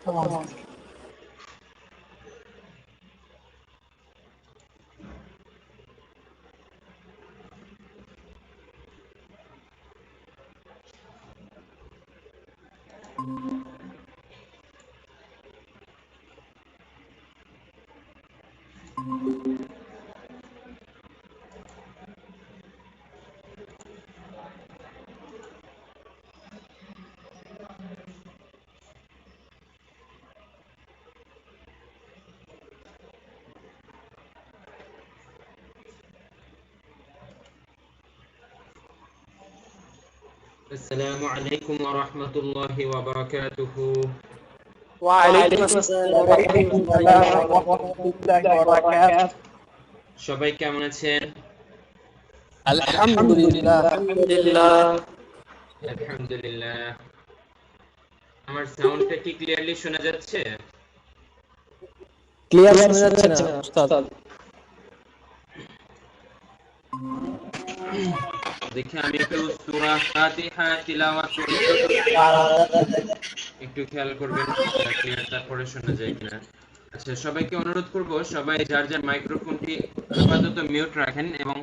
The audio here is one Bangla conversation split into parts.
tamam. السلام عليكم ورحمة الله وبركاته. وعليكم السلام ورحمة الله وبركاته. সবাই কেমন আছেন? আলহামদুলিল্লাহ। আলহামদুলিল্লাহ। আমার সাউন্ডটা কি ক্লিয়ারলি শোনা যাচ্ছে? ক্লিয়ার শোনা যাচ্ছে না উস্তাদ। দেখি আমি একটু সূরা ফাতিহা তিলাওয়াত করি, একটু খেয়াল করবেন ক্লিয়ার তারপরে শোনা যায় কিনা। আচ্ছা, সবাইকে অনুরোধ করব সবাই যার যার মাইক্রোফোনটি আপাতত মিউট রাখেন এবং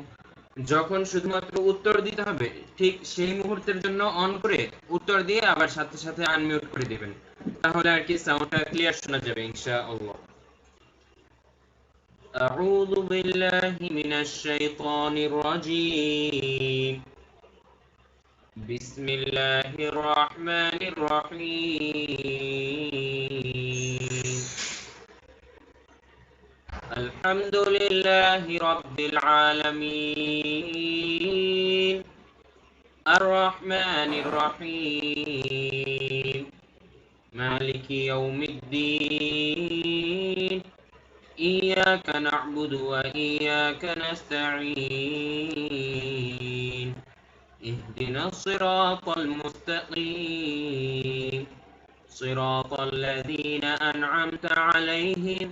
যখন শুধুমাত্র উত্তর দিতে হবে ঠিক সেই মুহূর্তের জন্য অন করে উত্তর দিয়ে আবার সাথে সাথে আনমিউট করে দিবেন, তাহলে আর কি সাউন্ডটা ক্লিয়ার শোনা যাবে ইনশাআল্লাহ। أعوذ بالله من الشيطان الرجيم. بسم الله الرحمن الرحيم. الحمد لله رب العالمين. الرحمن الرحيم. مالك يوم الدين. إياك نعبد وإياك نستعين. اهدنا الصراط المستقيم. صراط الذين أنعمت عليهم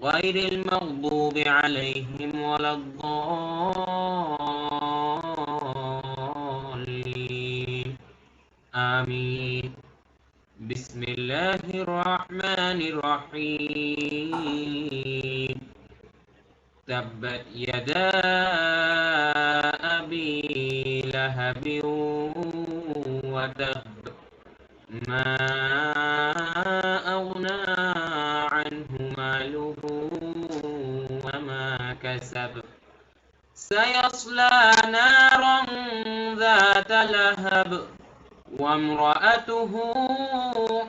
غير المغضوب عليهم ولا الضالين. آمين. بسم الله الرحمن الرحيم. تبت يدا أبي لهب وتب. ما أغنى عنه ماله وما كسب. سيصلى نارا ذات لهب وامرأته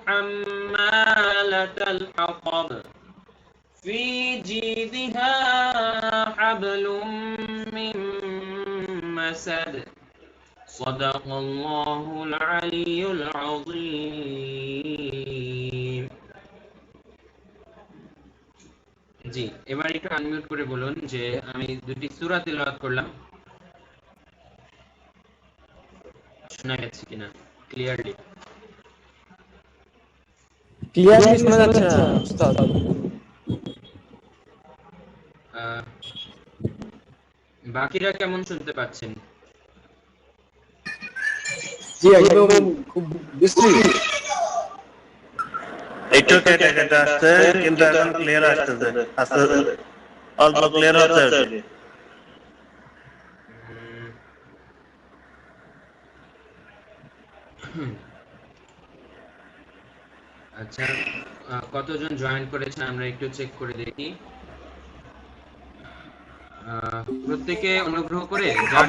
حمالة الحطب في جيدها حبل من مسد. صدق الله العلي العظيم. জি, এবার একটু আনমিউট করে বলুন যে আমি দুটি সূরা তিলাওয়াত করলাম, শোনা গেছে কিনা ক্লিয়ারলি? ক্লিয়ারলি শোনা যাচ্ছে না উস্তাদ। বাকিরা কেমন শুনতে পাচ্ছেন? জি একদম খুব বিশ্রী। একটু কেটে কেটে আসছে, কিন্তু এখন ক্লিয়ার আসতেছে, আস্তে অল্প ক্লিয়ার হচ্ছে আর কি। আচ্ছা, কতজন জয়েন করেছেন আমরা একটু চেক করে দেখি। প্রত্যেকে অনুগ্রহ করে যার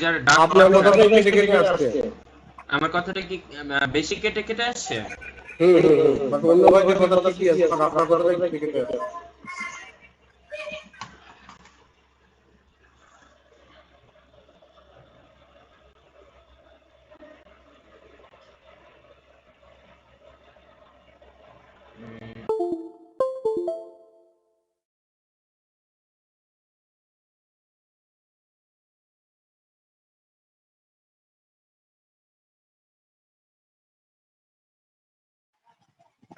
যার ডাক আপনার কথাটা কেটে কেটে আসছে। আমার কথাটা কি বেশি কেটে কেটে আসছে? বাকি অন্য ভাইদের কথা ঠিকই আছে, আপনার কথাটা কেটে কেটে আসছে।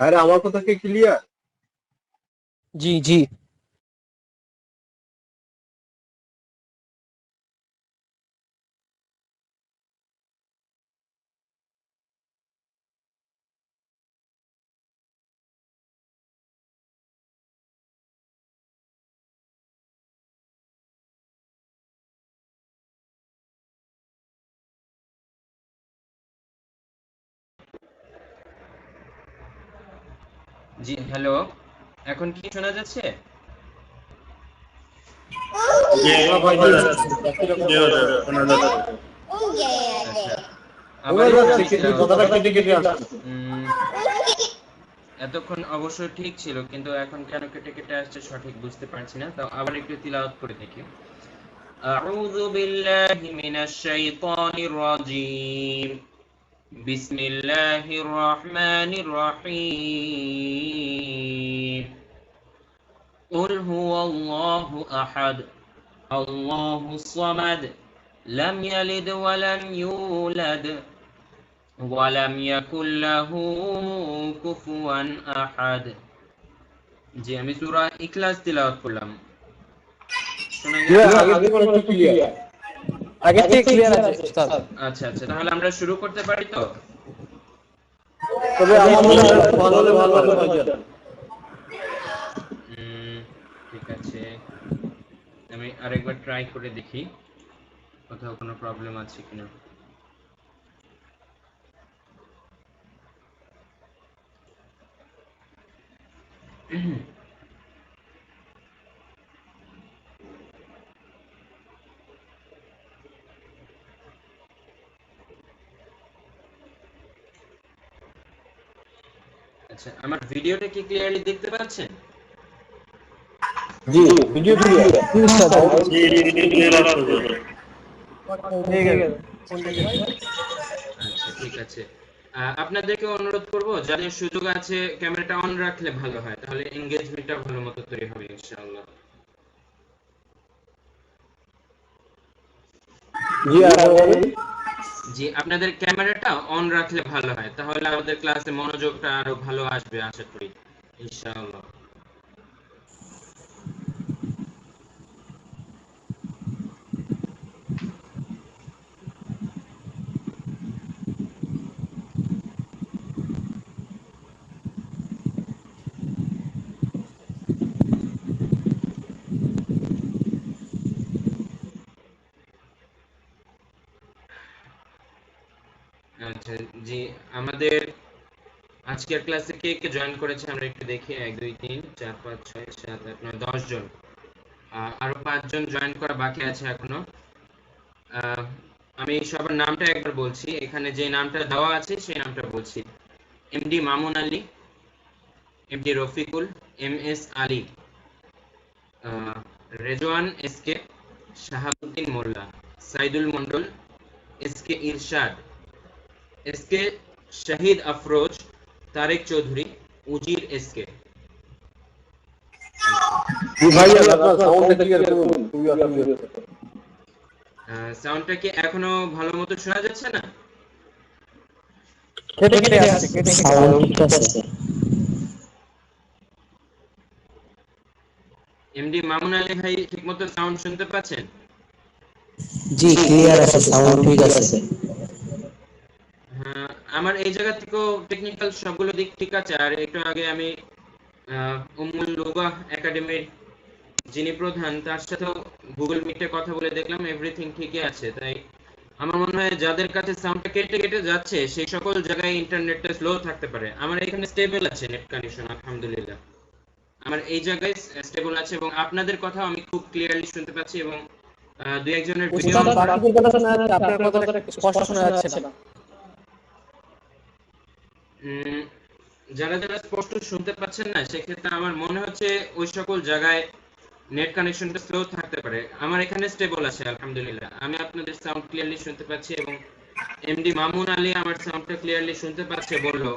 আরে আমার কথা কি ক্লিয়ার? জি জি। জি হ্যালো, এখন কি শোনা যাচ্ছে? জি শোনা পাইনি একই রকম জি শোনা হুজুর যাচ্ছে। শোনা যাচ্ছে। আচ্ছা, শোনা আবারও যাচ্ছে বলছি কিন্তু তাহলে। কথাটা কেটে কেটে আসছে। উম, এতক্ষণ অবশ্য ঠিক ছিল, কিন্তু এখন কেন কেটে কেটে আসছে সঠিক বুঝতে পারছি না। তো আবার একটু তিলাওয়াত করে দেখি। أعوذ بالله من الشيطان الرجيم. بسم الله الرحمن الرحيم. قل هو الله أحد الله الصمد لم يلد ولم يولد ولم يكن له كفوا أحد. জি আমি সূরা ইখলাস তিলাওয়াত করলাম, শোনা জি গেছে? আগে থেকে একটু ক্লিয়ার। আগের থেকে ক্লিয়ার আছে উস্তাদ। আচ্ছা আচ্ছা, তাহলে আমরা শুরু করতে পারি তো? তবে আমার মনে হয় একটু ভালো হলে ভালো হতো ভাইজান। উম, ঠিক আছে, আমি আরেকবার ট্রাই করে দেখি কোথাও কোনো প্রবলেম আছে কিনা। আচ্ছা, আমার ভিডিওটা কি ক্লিয়ারলি দেখতে পাচ্ছেন? জি ভিডিও ক্লিয়ার। জি উস্তাদ। জি জি ক্লিয়ার আসছে হুজুর। ঠিক আছে। আচ্ছা ঠিক আছে, আপনাদেরকে অনুরোধ করব যাদের সুযোগ আছে ক্যামেরাটা অন রাখলে ভালো হয়, তাহলে এনগেজমেন্টটা ভালো মতো তৈরি হবে ইনশাআল্লাহ। জি আগে বলেন। জি আপনাদের ক্যামেরাটা অন রাখলে ভালো হয়, তাহলে আমাদের ক্লাসে মনোযোগটা আরো ভালো আসবে আশা করি ইনশাআল্লাহ। আচ্ছা জি, আমাদের আজকের ক্লাসে কে কে জয়েন করেছে আমরা একটু দেখি। 1 2 3 4 5 6 7 8 9 10 জন। আরো 5 জন জয়েন করা বাকি আছে এখনো। আহ, আমি সবার নামটা একবার বলছি, এখানে যে নামটা দেওয়া আছে সেই নামটা বলছি। MD Mamun Ali, MD Rafiqul, M S Ali, আহ, Rezwan S K, Shahabuddin Molla, Saidul Mondal, S K Irshad, S K Shahid Afroz, Tarek Chowdhury, Uzir S কে। জি ভাইজান আপনার সাউন্ডটা ক্লিয়ার করুন, খুবই অসুবিধা হচ্ছে। সাউন্ডটা কি এখনো ভালো মতো শোনা যাচ্ছে না? কেটে কেটে আসছে, কেটে কেটে সাউন্ড আসছে। ঠিক আছে? এমডি মামুন আলী ভাই ঠিকমতো সাউন্ড শুনতে পাচ্ছেন? জি ক্লিয়ার আছে, সাউন্ড ঠিক আছে। হ্যাঁ, আমার এই জায়গা থেকেও টেকনিক্যাল সবগুলো দিক ঠিক আছে। আর একটু আগে আমি উম্মুল লুগা একাডেমির যিনি প্রধান তার সাথেও গুগল মিটে কথা বলে দেখলাম, এভরিথিং ঠিকই আছে। তাই আমার মনে হয় যাদের কাছে সাউন্ডটা কেটে কেটে যাচ্ছে সেই সকল জায়গায় ইন্টারনেটটা স্লো থাকতে পারে। আমার এখানে স্টেবল আছে নেট কানেকশন আলহামদুলিল্লাহ। আমার এই জায়গায় স্টেবল আছে এবং আপনাদের কথাও আমি খুব ক্লিয়ারলি শুনতে পাচ্ছি, এবং দুই একজনের ভিডিও উস্তাদ বাকিদের কথা শোনা যাচ্ছে, আপনার কথাটা স্পষ্ট শোনা যাচ্ছে না। যারা যারা স্পষ্ট শুনতে পাচ্ছেন না সেক্ষেত্রে আমার মনে হচ্ছে ওই সকল জায়গায় নেট কানেকশনটা স্লো থাকতে পারে। আমার এখানে স্টেবল আছে আলহামদুলিল্লাহ, আমি আপনাদের সাউন্ড ক্লিয়ারলি শুনতে পাচ্ছি এবং এমডি মামুন আলী আমার সাউন্ডটা ক্লিয়ারলি শুনতে পাচ্ছে বললো।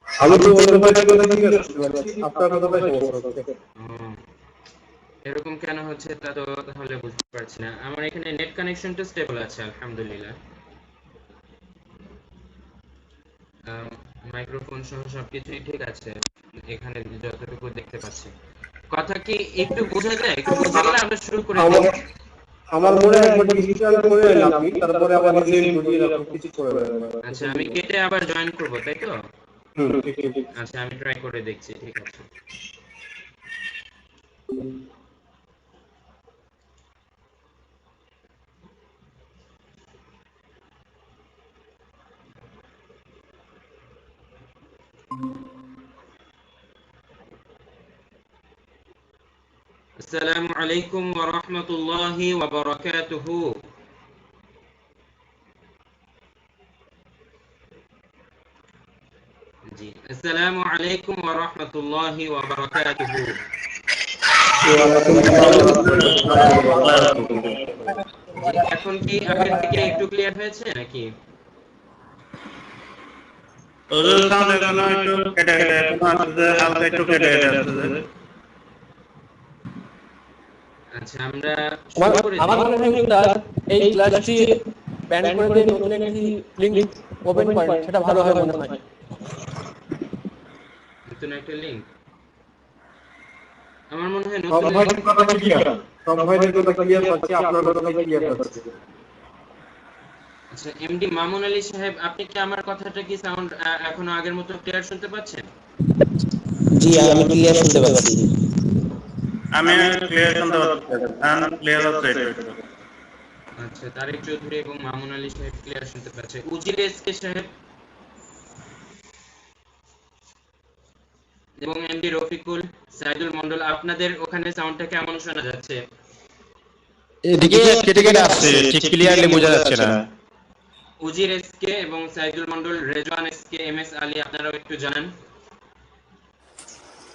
আমি তো অন্য ভাইয়ের কথা ক্লিয়ার শুনতে পাচ্ছি, আপনার কথাটাই সমস্যা হচ্ছে। উম, এরকম কেন হচ্ছে তা তো তাহলে বুঝতে পারছি না। আমার এখানে নেট কানেকশনটা স্টেবল আছে আলহামদুলিল্লাহ। মাইক্রোফোন সহ সবকিছুই ঠিক আছে এখানে যতটুকু দেখতে পাচ্ছি। কথা কি একটু বোঝা যায়? একটু বোঝা গেলে আমরা শুরু করে আমার দিই। আমার মনে হয় একবার ডিজিটাল করে নেন আপনি, তারপরে আবার রিজেন্ট করিয়ে এরকম কিছু করে নেন। আচ্ছা আমি কেটে আবার জয়েন করব তাই তো? হুম ঠিক ঠিক। আচ্ছা আমি ট্রাই করে দেখছি, ঠিক আছে। আসসালামু আলাইকুম ওয়া রাহমাতুল্লাহি ওয়া বারাকাতুহু। জি, আসসালামু আলাইকুম ওয়া রাহমাতুল্লাহি ওয়া বারাকাতুহু। জি, এখন কি আগের থেকে একটু ক্লিয়ার হয়েছে নাকি? ওদের সাউন্ড এখনো একটু কেটে কেটে এখনো আসতেছে, হালকা একটু কেটে কেটে আসতেছে। আচ্ছা, আমরা আমার শুরু করে আমার দিই। মনে হয় স্যার এই ক্লাসটি ব্যান করে দিয়ে নতুন একটি লিংক ওপেন করেন, সেটা ভালো হয় মনে হয়। নতুন একটা লিংক, আমার মনে হয় সব নতুন ভাইদের লিংক। কথা ক্লিয়ার, সব ভাইদের কথা ক্লিয়ার পাচ্ছি, আপনার কথা ক্লিয়ার পাচ্ছি। আচ্ছা, এমডি মামুন আলী সাহেব, আপনি কি আমার কথাটা কি সাউন্ড এখনো আগের মতো ক্লিয়ার শুনতে পাচ্ছেন? জি আমি ক্লিয়ার শুনতে পাচ্ছি। আমি ক্লিয়ার শুনতে পাচ্ছি, ক্লিয়ার হচ্ছে একটু একটু। আচ্ছা, তারেক চৌধুরী এবং মামুন আলী সাহেব ক্লিয়ার শুনতে পাচ্ছে। উজির এসকে সাহেব এবং এমডি রফিকুল, সাইদুল মন্ডল, আপনাদের ওখানে সাউন্ডটা কেমন শোনা যাচ্ছে? এদিকে কেটে কেটে আসছে, ঠিক ক্লিয়ারলি বোঝা যাচ্ছে না। উজির এসকে এবং সাইদুল মন্ডল, রেজওয়ান এসকে, এমএস আলী, আপনারাও একটু জানান।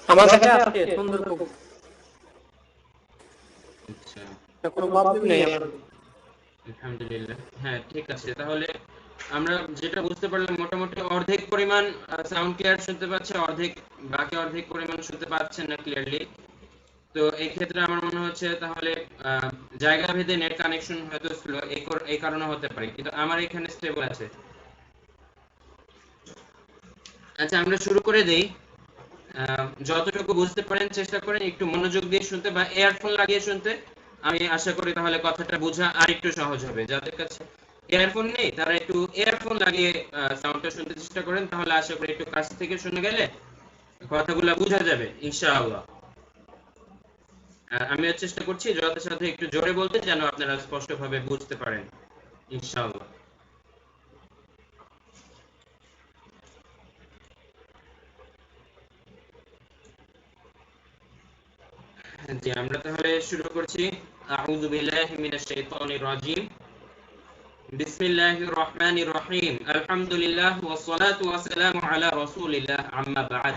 আমার কাছে আছে সুন্দর খুব, আচ্ছা, কোনো প্রবলেম নেই আমার। আলহামদুলিল্লাহ। হ্যাঁ, ঠিক আছে, তাহলে আমরা যেটা বুঝতে পারলাম মোটামুটি অর্ধেক পরিমাণ সাউন্ড ক্লিয়ার শুনতে পাচ্ছে, অর্ধেক, বাকি অর্ধেক পরিমাণ শুনতে পাচ্ছেন না ক্লিয়ারলি। তো এই ক্ষেত্রে আমার মনে হচ্ছে তাহলে জায়গা ভেদে নেট কানেকশন হয়তো স্লো, এই কারণে হতে পারে, কিন্তু আমার এখানে স্টেবল আছে। আচ্ছা, আমরা শুরু করে দেই। যতটুকু বুঝতে পারেন চেষ্টা করেন একটু মনোযোগ দিয়ে শুনতে বা ইয়ারফোন লাগিয়ে শুনতে। আমি আশা করি তাহলে কথাটা বোঝা আর একটু সহজ হবে। যাদের কাছে ইয়ারফোন নেই তারা একটু ইয়ারফোন লাগিয়ে সাউন্ডটা শুনতে চেষ্টা করেন, তাহলে আশা করি একটু কাছ থেকে শুনে গেলে কথাগুলো বোঝা যাবে ইনশাআল্লাহ। আমিও চেষ্টা করছি যথাসাধ্য একটু জোরে বলতে, যেন আপনারা স্পষ্টভাবে বুঝতে পারেন ইনশাআল্লাহ। জি, আমরা তাহলে শুরু করছি। আউযু বিল্লাহি মিনাশ শাইতানির রাজীম। বিসমিল্লাহির রহমানির রহিম। আলহামদুলিল্লাহ ওয়াস সালাতু ওয়াস সালামু আলা রাসূলিল্লাহ, আম্মা বা'দ।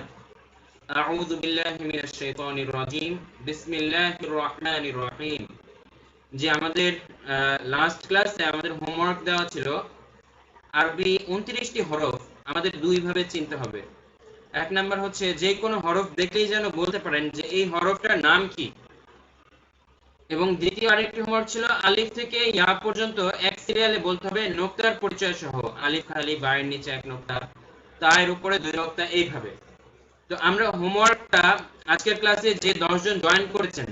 আউযু বিল্লাহি মিনাশ শাইতানির রাজীম। বিসমিল্লাহির রহমানির রহিম। যে আমাদের লাস্ট ক্লাসে আমাদের হোমওয়ার্ক দেওয়া ছিল আরবি 29টি হরফ আমাদের দুই ভাবে চিনতে হবে। এক নাম্বার হচ্ছে যে কোনো হরফ দেখলেই যেন বলতে পারেন যে এই হরফটার নাম কি, এবং দ্বিতীয় আরেকটি হোমওয়ার্ক ছিল আলিফ থেকে ইয়া পর্যন্ত এক সিরিয়ালে বলতে হবে নোক্তার পরিচয় সহ, আলিফ খালি, বায়ের নিচে এক নোক্তা, তার উপরে দুই নোক্তা, এইভাবে। তো আমরা হোমওয়ার্কটা আজকের ক্লাসে যে 10 জন জয়েন করেছেন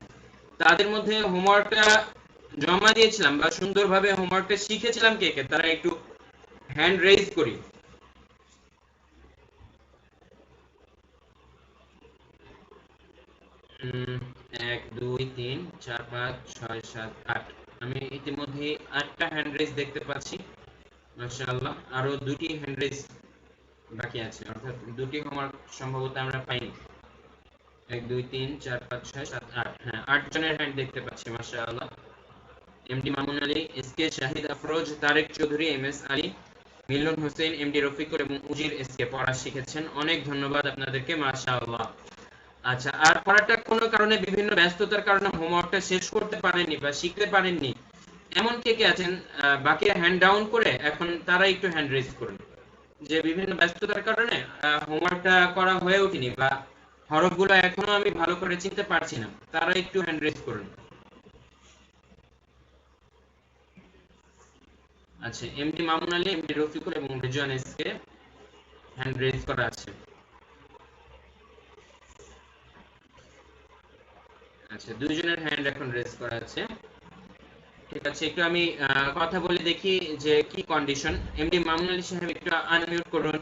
তাদের মধ্যে হোমওয়ার্কটা জমা দিয়েছিলাম বা সুন্দরভাবে হোমওয়ার্কটা শিখেছিলাম কে কে, তারা একটু হ্যান্ড রেজ করি। 1 2 3 4 5 6 7 8, আমি ইতিমধ্যে 8টা হ্যান্ড রেজ দেখতে পাচ্ছি মাশাআল্লাহ। আরো দুটি হ্যান্ড রেজ বাকি আছে, অর্থাৎ দুটি হোমওয়ার্ক সম্ভবত আমরা পাইনি। 1 2 3 4 5 6 7 8, হ্যাঁ 8 জনের হ্যান্ড দেখতে পাচ্ছি মাশাআল্লাহ। MD Mamun Ali, S K Shahid Afroz, Tarek Chowdhury, M S Ali, Milon Hossain, MD Rafiqul এবং উজির এসকে পড়া শিখেছেন। অনেক ধন্যবাদ আপনাদেরকে মাশাআল্লাহ। আচ্ছা, আর পড়াটা কোনো কারণে বিভিন্ন ব্যস্ততার কারণে হোমওয়ার্কটা শেষ করতে পারেননি বা শিখতে পারেননি এমন কে কে আছেন, বাকি হ্যান্ড ডাউন করে এখন তারা একটু হ্যান্ড রেজ করুন। যে বিভিন্ন ব্যস্ততার কারণে হোমওয়ার্কটা করা হয়ে ওঠেনি বা হরফগুলো এখনো আমি ভালো করে চিনতে পারছি না, তারা একটু হ্যান্ড রেজ করুন। আচ্ছা, এমডি মামুন আলী, এমডি রফিকুল এবং রেজওয়ান এসকে হ্যান্ড রেজ করা আছে। আচ্ছা, দুইজনের হ্যান্ড এখন রেজ করা আছে। ঠিক আছে, একটু আমি কথা বলে দেখি যে কি কন্ডিশন। এমডি মামুন আলী সাহেব একটু আনমিউট করুন।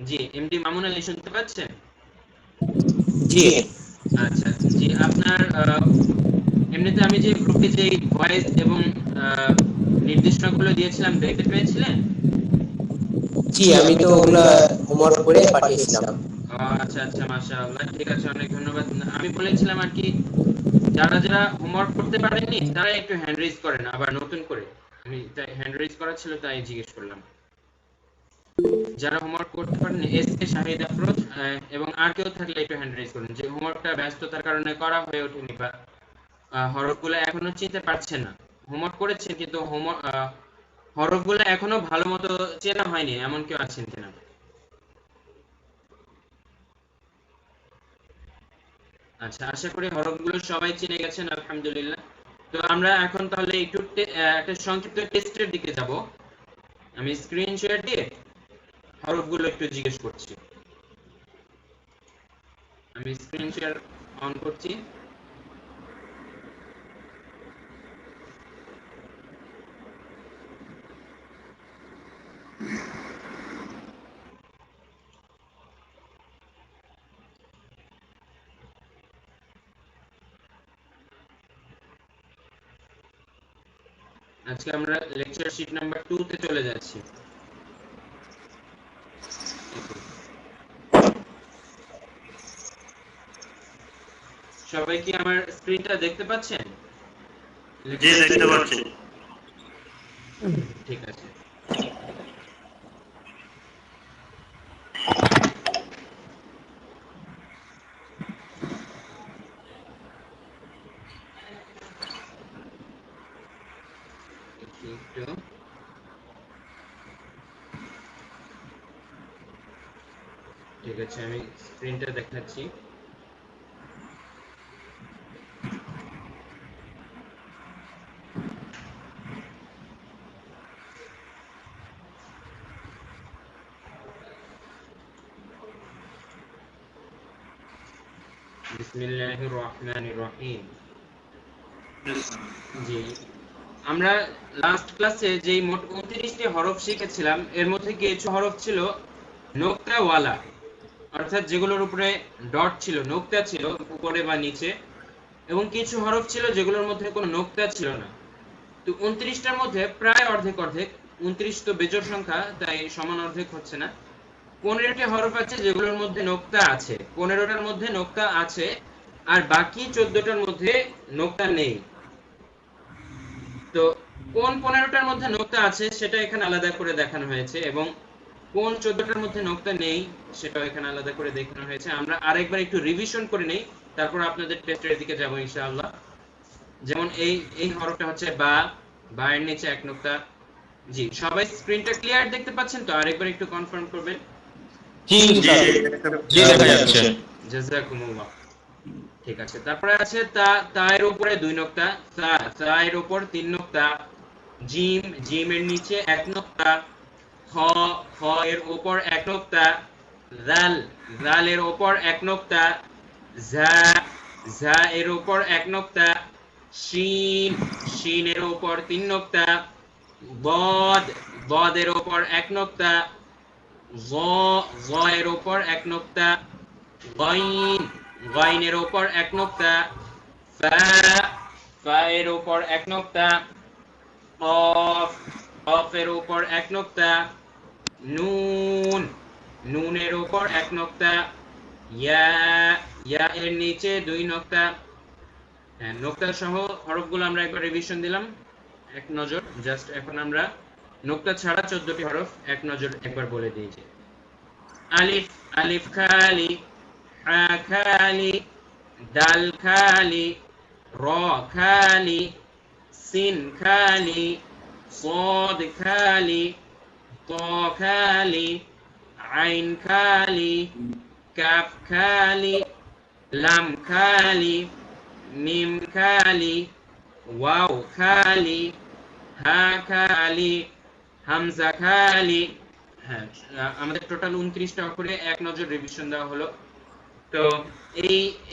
জি, এমডি মামুন আলী শুনতে পাচ্ছেন? জি আচ্ছা, জি, আপনার এমনিতে আমি যে গ্রুপে যে ভয়েস এবং নির্দেশনাগুলো দিয়েছিলাম দেখতে পেয়েছিলেন? জি, আমি তো ওগুলা হোমওয়ার্ক করে পাঠিয়েছিলাম। আচ্ছা আচ্ছা, মাশাআল্লাহ, ঠিক আছে, অনেক ধন্যবাদ। আমি বলেছিলাম আর কি, যারা যারা হোমওয়ার্ক করতে পারেননি তারা একটু হ্যান্ড রেজ করেন আবার নতুন করে। আমি তাই হ্যান্ড রেজ করা ছিল, তাই জিজ্ঞেস করলাম। যারা হোমওয়ার্ক করতে পারেননি, এস কে শাহিদ আফরোজ, এবং আর কেউ থাকলে একটু হ্যান্ড রেজ করুন, যে হোমওয়ার্কটা ব্যস্ততার কারণে করা হয়ে ওঠেনি বা হরফগুলো এখনো চিনতে পারছেন না। হোমওয়ার্ক করেছেন কিন্তু হরফগুলো এখনো ভালো মতো চেনা হয়নি, এমন কেউ আছেন কিনা? আচ্ছা, আশা করি হরফগুলো সবাই চিনে গেছেন, আলহামদুলিল্লাহ। তো আমরা এখন তাহলে একটু একটা সংক্ষিপ্ত টেস্টের দিকে যাব। আমি স্ক্রিন শেয়ার দিয়ে হরফগুলো একটু জিজ্ঞেস করছি। আমি স্ক্রিন শেয়ার অন করছি। আজকে আমরা লেকচার শীট নাম্বার 2 তে চলে যাচ্ছি। সবাই কি আমার স্ক্রিনটা দেখতে পাচ্ছেন? জি, দেখতে পাচ্ছি। ঠিক আছে। একটু ঠিক আছে, আমি স্ক্রিনটা দেখাচ্ছি। বিসমিল্লাহির রহমানির রহিম। জি, আমরা লাস্ট ক্লাসে যেই মোট 29টি হরফ শিখেছিলাম, এর মধ্যে কিছু হরফ ছিল নোক্তাওয়ালা, অর্থাৎ যেগুলোর উপরে ডট ছিল, নোক্তা ছিল উপরে বা নিচে, এবং কিছু হরফ ছিল যেগুলোর মধ্যে কোনো নোক্তা ছিল না। তো 29টার মধ্যে প্রায় অর্ধেক অর্ধেক, 29 তো বেজোড় সংখ্যা, তাই সমান অর্ধেক হচ্ছে না। 15টি হরফ আছে যেগুলোর মধ্যে নোক্তা আছে, 15টার মধ্যে নোক্তা আছে, আর বাকি 14টার মধ্যে নোক্তা নেই। তো কোন 15টার মধ্যে নোক্তা আছে সেটা এখানে আলাদা করে দেখানো হয়েছে, এবং কোন 14টার মধ্যে নোক্তা নেই সেটাও এখানে আলাদা করে দেখানো হয়েছে। আমরা আরেকবার একটু রিভিশন করে নেই, তারপর আপনাদের টেস্টের দিকে যাব ইনশাআল্লাহ। যেমন এই হরফটা হচ্ছে বা, বা এর নিচে এক নোক্তা। জি, সবাই স্ক্রিনটা ক্লিয়ার দেখতে পাচ্ছেন তো? আরেকবার একটু কনফার্ম করবেন। জি জি, দেখা যাচ্ছে। জাযাকুমুল্লাহ। ঠিক আছে, তারপরে আছে তা, তা এর উপরে 2 নোক্তা, তা এর উপর 3 নোক্তা, জিম, জিম এর নিচে 1 নোক্তা, খ, খ এর উপর 1 নোক্তা, জাল, জাল এর উপর 1 নোক্তা, ঝা, ঝা এর উপর 1 নোক্তা, শিন, শিন এর উপর 3 নোক্তা, বদ, বদ এর উপর 1 নোক্তা, য, য এর উপর 1 নোক্তা, গাইন, গাইনের উপর 1 নোক্তা, ফা, ফা এর উপর 1 নোক্তা, কফ, কফ এর উপর 1 নোক্তা, নুন, নুনের উপর 1 নোক্তা, ইয়া, ইয়া এর নিচে 2 নোক্তা। হ্যাঁ, নোক্তা সহ হরফগুলো আমরা একবার রিভিশন দিলাম এক নজর। জাস্ট এখন আমরা নোক্তা ছাড়া 14টি হরফ এক নজর একবার বলে দিয়েছি। আলিফ, আলিফ খালি, হা খালি, দাল খালি, র খালি, সিন খালি, صاد খালি, ত খালি, আইন খালি, কাফ খালি, লাম খালি, মিম খালি, ওয়াও খালি, হা খালি, হামজা খালি। হ্যাঁ, আমাদের টোটাল 29টা অক্ষরে এক নজর রিভিশন দেওয়া হলো। তো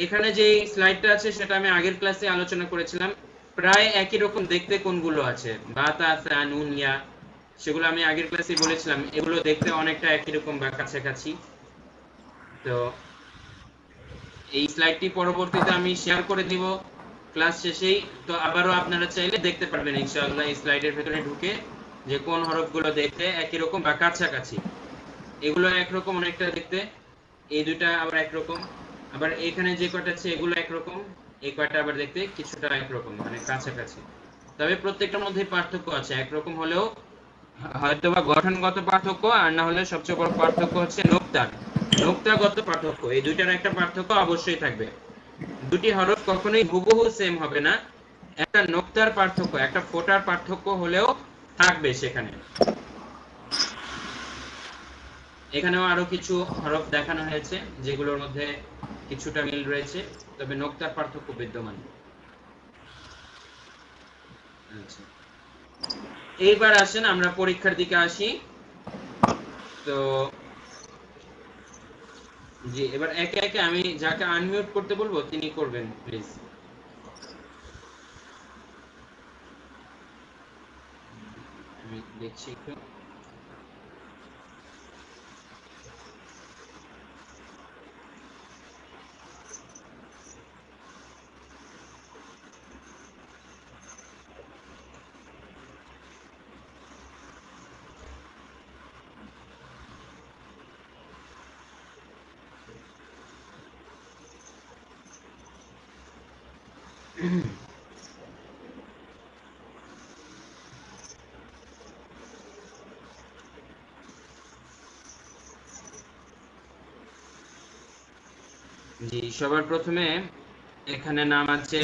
এখানে যে স্লাইডটা আছে সেটা আমি আগের ক্লাসে আলোচনা করেছিলাম। প্রায় একই রকম দেখতে কোনগুলো আছে, বা, তা, সা, নুন, ইয়া, সেগুলো আমি আগের ক্লাসে বলেছিলাম এগুলো দেখতে অনেকটা একই রকম বা কাছাকাছি। তো এই স্লাইডটি পরবর্তীতে আমি শেয়ার করে দিব ক্লাস শেষেই তো আবারও আপনারা চাইলে দেখতে পারবেন ইনশাআল্লাহ এই স্লাইডের ভেতরে ঢুকে যে কোন হরফগুলো দেখতে একই রকম বা কাছাকাছি। এগুলো একরকম অনেকটা দেখতে, এই দুইটা আবার একরকম, আবার এখানে যে কয়টা আছে এগুলো একরকম, এই কয়টা আবার দেখতে কিছুটা একরকম, মানে কাছাকাছি। তবে প্রত্যেকটার মধ্যে পার্থক্য আছে, একরকম হলেও হয়তোবা গঠনগত পার্থক্য, আর না হলে সবচেয়ে বড় পার্থক্য হচ্ছে নোক্তাগত পার্থক্য। এই দুইটার একটা পার্থক্য অবশ্যই থাকবে। দুটি হরফ কখনোই হুবহু সেম হবে না, একটা নোক্তার পার্থক্য, একটা ফোঁটার পার্থক্য হলেও থাকবে সেখানে। এখানেও আরো কিছু হরফ দেখানো হয়েছে যেগুলোর মধ্যে কিছুটা মিল রয়েছে, তবে নোক্তার পার্থক্য বিদ্যমান। আচ্ছা, এইবার আসেন আমরা পরীক্ষার দিকে আসি। তো জি, এবার একে একে আমি যাকে আনমিউট করতে বলবো তিনি করবেন প্লিজ। আমি দেখছি একটু। জি, সবার প্রথমে এখানে নাম আছে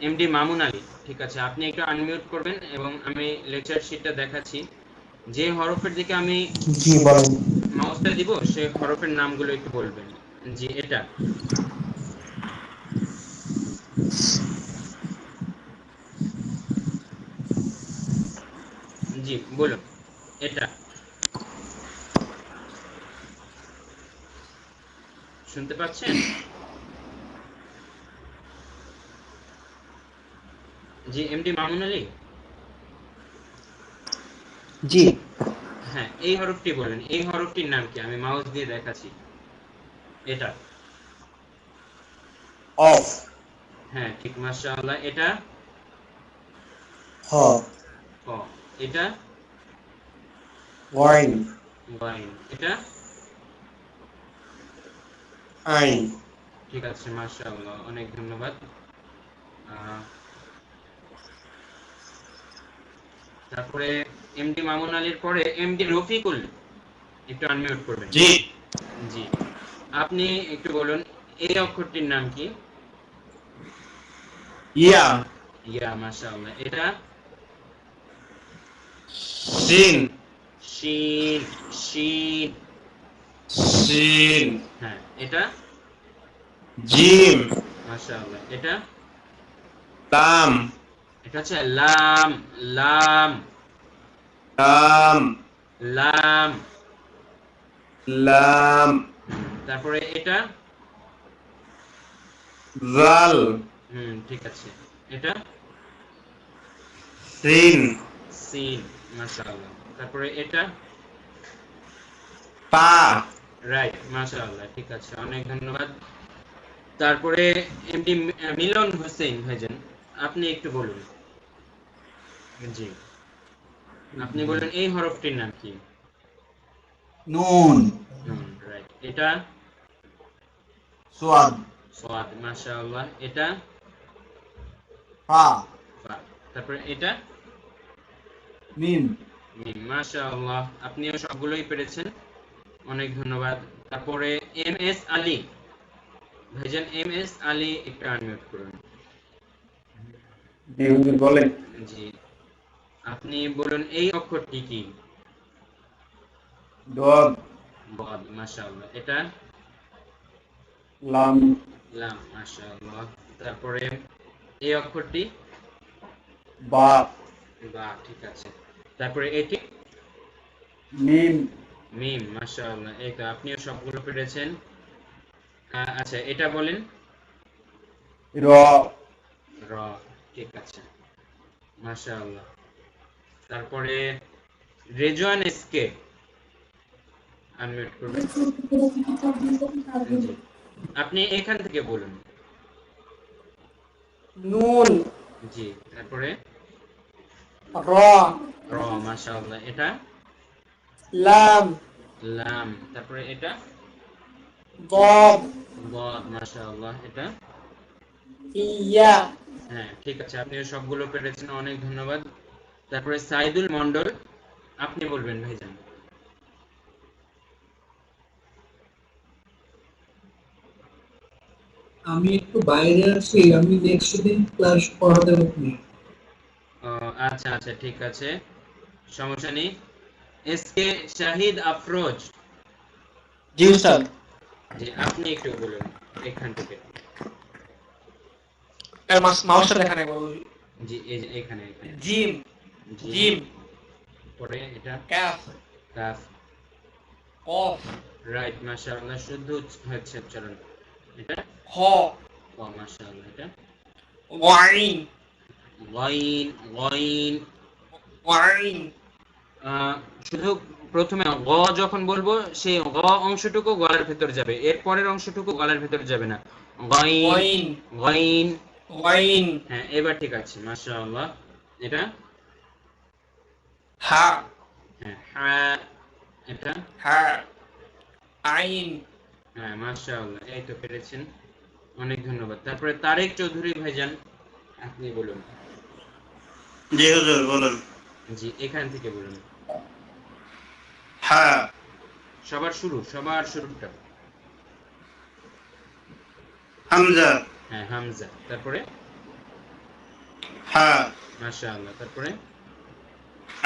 এমডি মামুন আলী। ঠিক আছে, আপনি একটু আনমিউট করবেন এবং আমি লেকচার শিটটা দেখাচ্ছি। যে হরফের দিকে আমি জি বলেন। মাউসটা দিব সেই হরফের নামগুলো একটু বলবেন। জি, এটা। জি বলুন, এটা। শুনতে পাচ্ছেন? জি এমডি মামুন আলী। জি। হ্যাঁ, এই হরফটি বলেন, এই হরফটির নাম কি? আমি মাউস দিয়ে দেখাচ্ছি। এটা। অফ। হ্যাঁ ঠিক, মাশাআল্লাহ। এটা হ। ক। এটা ওয়াইন। ওয়াইন। এটা আইন। ঠিক আছে, মাশাআল্লাহ, অনেক ধন্যবাদ। তারপরে এমডি মামুন আলীর পরে এমডি রফিকুল, একটু আনমিউট করবেন। জি। জি, আপনি একটু বলুন এই অক্ষরটির নাম কি? ইয়া। ইয়া, মাশাআল্লাহ। এটা সিন। শিন। শিন। সিন। হ্যাঁ, এটা জিম। মাশাআল্লাহ। এটা লাম। এটা হচ্ছে লাম। লাম। লাম। লাম। লাম। তারপরে এটা জাল। ঠিক আছে। এটা সিন। সিন, মাশাআল্লাহ। তারপরে এটা পা। রাইট, মাশাআল্লাহ, ঠিক আছে, অনেক ধন্যবাদ। তারপরে এমডি মিলন হোসেন ভাইজান, আপনি একটু বলুন। জি, আপনি বলুন এই হরফটির নাম কি? নুন। রাইট। এটা সোয়াদ। সাদ, মাশাআল্লাহ। এটা ফা। ফা। তারপরে এটা মিম। মিম, মাশাআল্লাহ, আপনিও সবগুলোই পেরেছেন, অনেক ধন্যবাদ। তারপরে এম এস আলী ভাইজান, এম এস আলী একটু আনমিউট করুন। জি হুজুর বলেন। জি, আপনি বলুন এই অক্ষরটি কি? দদ। বদ, মাশাআল্লাহ। এটা লাম। লাম, মাশাআল্লাহ। তারপরে এই অক্ষরটি বা। বা, ঠিক আছে। তারপরে এটি মিম। মিম, মাশাআল্লাহ। এই তো, আপনিও সবগুলো পেরেছেন। আচ্ছা, এটা বলেন। র। র, ঠিক আছে, মাশাআল্লাহ। তারপরে রেজওয়ান এসকে, আনমিউট করবেন। জি, আপনি এখান থেকে বলুন। নুন, জি, তারপরে র, র, মাশাআল্লাহ। এটা লাম, লাম, তারপরে এটা ضاد, বদ, মাশাআল্লাহ। এটা ইয়া। হ্যাঁ, ঠিক আছে, আপনিও সবগুলো পেরেছেন, অনেক ধন্যবাদ। তারপরে সাইদুল মন্ডল, আপনি বলবেন ভাইজান। আমি একটু বাইরে আছি, আমি নেক্সট দিন ক্লাস করাতে পারি। ও, আচ্ছা আচ্ছা, ঠিক আছে, সমস্যা নেই। এস কে শাহিদ আফরোজ, জি স্যার। জি, আপনি একটু বলুন এখান থেকে। মাউসটা দেখানে বল। জি, এই যে এখানে এখানে। জিম, জি, জিম, পরে এটা কাফ, কাফ, কফ, রাইট, মাশাআল্লাহ, শুদ্ধ হচ্ছে উচ্চারণ। এটা হ, ও, মাশাআল্লাহ। এটা ওয়াইন, গাইন, গাইন। ওয়াইন। শুধু প্রথমে গ যখন বলবো সেই গ অংশটুকু গলার ভেতর যাবে, এর পরের অংশটুকু গলার ভেতর যাবে না। গাইন, ওয়াইন, গাইন। ওয়াইন। হ্যাঁ, এবার ঠিক আছে, মাশাআল্লাহ। এটা হা, হ্যাঁ, হ্যাঁ। এটা হা, আইন। হ্যাঁ, মাশাআল্লাহ, এই তো পেরেছেন, অনেক ধন্যবাদ। তারপরে তারেক চৌধুরী ভাইজান, আপনি বলুন। জি হুজুর বলুন। জি, এখান থেকে বলুন, হা, সবার শুরু, সবার শুরুটা। হামজা, হ্যাঁ, হামজা, তারপরে হা, মাশাআল্লাহ, তারপরে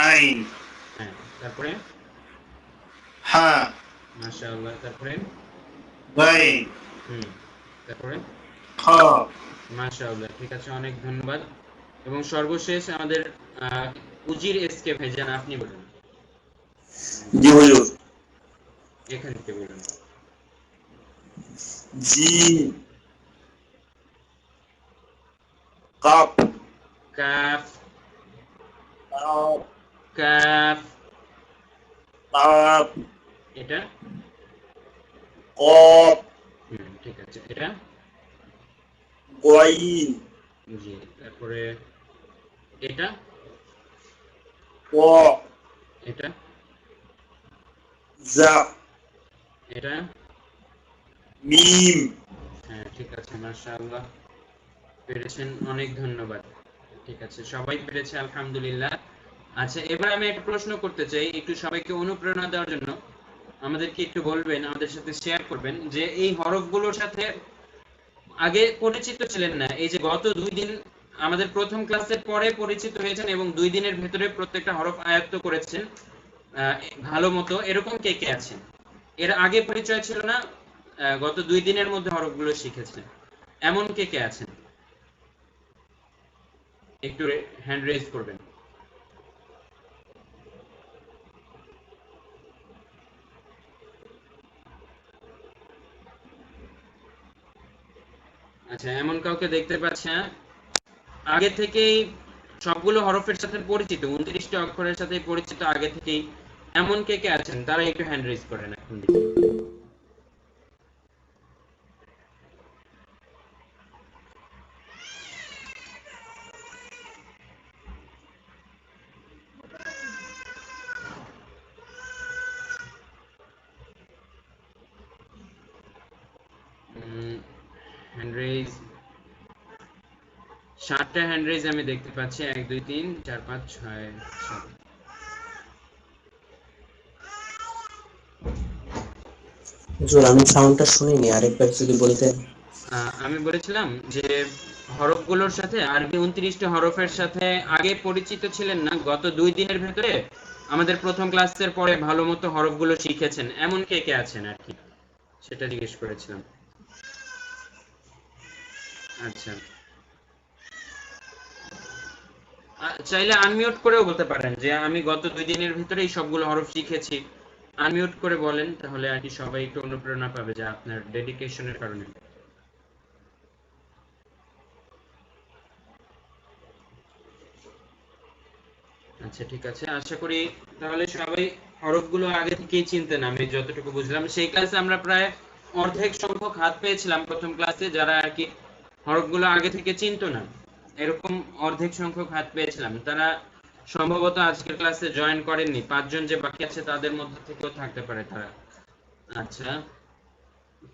আইন, হ্যাঁ, তারপরে হা, মাশাআল্লাহ, তারপরে গাইন, তারপরে খ, মাশাআল্লাহ, ঠিক আছে, অনেক ধন্যবাদ। এবং সর্বশেষ আমাদের উজির এস কে ভাইজান, আপনি বলুন। জি হুজুর। এখান থেকে বলুন। Gym, cup, calf, cup, calf. Cup, এটা কপ, ঠিক আছে, এটা গাইন, জি, তারপরে এটা ক, এটা জা, এটা মিম। হ্যাঁ, ঠিক আছে, মাশাআল্লাহ, পেরেছেন, অনেক ধন্যবাদ। ঠিক আছে, সবাই পেরেছে, আলহামদুলিল্লাহ। আচ্ছা, এবার আমি একটা প্রশ্ন করতে চাই, একটু সবাইকে অনুপ্রেরণা দেওয়ার জন্য আমাদেরকে একটু বলবেন, আমাদের সাথে শেয়ার করবেন যে এই হরফগুলোর সাথে আগে পরিচিত ছিলেন না, এই যে গত 2 দিন আমাদের প্রথম ক্লাসের পরে পরিচিত হয়েছেন এবং 2 দিনের ভেতরে প্রত্যেকটা হরফ আয়ত্ত করেছেন ভালো মতো, এরকম কে কে আছেন? এর আগে পরিচয় ছিল না, গত 2 দিনের মধ্যে হরফগুলো শিখেছেন, এমন কে কে আছেন? একটু হ্যান্ড রেজ করবেন। আচ্ছা, এমন কাউকে দেখতে পাচ্ছি না, আগে থেকেই সবগুলো হরফের সাথে পরিচিত, 29টি অক্ষরের সাথে পরিচিত আগে থেকেই, এমন কে কে আছেন? তারা একটু হ্যান্ড রেজ করেন এখন দেখি। হ্যান্ড রেজ 7টা হ্যান্ড রেজ আমি দেখতে পাচ্ছি, 1 2 3 4 5 6 7। হুজুর আমি সাউন্ডটা শুনিনি, আরেকবার যদি বলতেন। আমি বলেছিলাম যে হরফগুলোর সাথে, আরবি 29টি হরফের সাথে আগে পরিচিত ছিলেন না, গত 2 দিনের ভেতরে আমাদের প্রথম ক্লাসের পরে ভালো মতো হরফগুলো শিখেছেন, এমন কে কে আছেন আর কি, সেটা জিজ্ঞেস করেছিলাম। আচ্ছা, চাইলে আনমিউট করেও বলতে পারেন যে আমি গত 2 দিনের ভিতরে এই সবগুলো হরফ শিখেছি, আনমিউট করে বলেন, তাহলে আর কি সবাই একটু অনুপ্রেরণা পাবে যে আপনার ডেডিকেশনের কারণে। আচ্ছা, ঠিক আছে, আশা করি তাহলে সবাই হরফগুলো আগে থেকেই চিনতেন, আমি যতটুকু বুঝলাম। সেই ক্লাসে আমরা প্রায় অর্ধেক সংখ্যক হাত পেয়েছিলাম প্রথম ক্লাসে, যারা আর কি হরফগুলো আগে থেকে চিনতো না। এরকম অর্ধেক সংখ্যক হাত পেয়েছিলাম, তারা সম্ভবত আজকের ক্লাসে জয়েন করেননি। 5 জন যে বাকি আছে তাদের মধ্যে থেকেও থাকতে পারে তারা। আচ্ছা,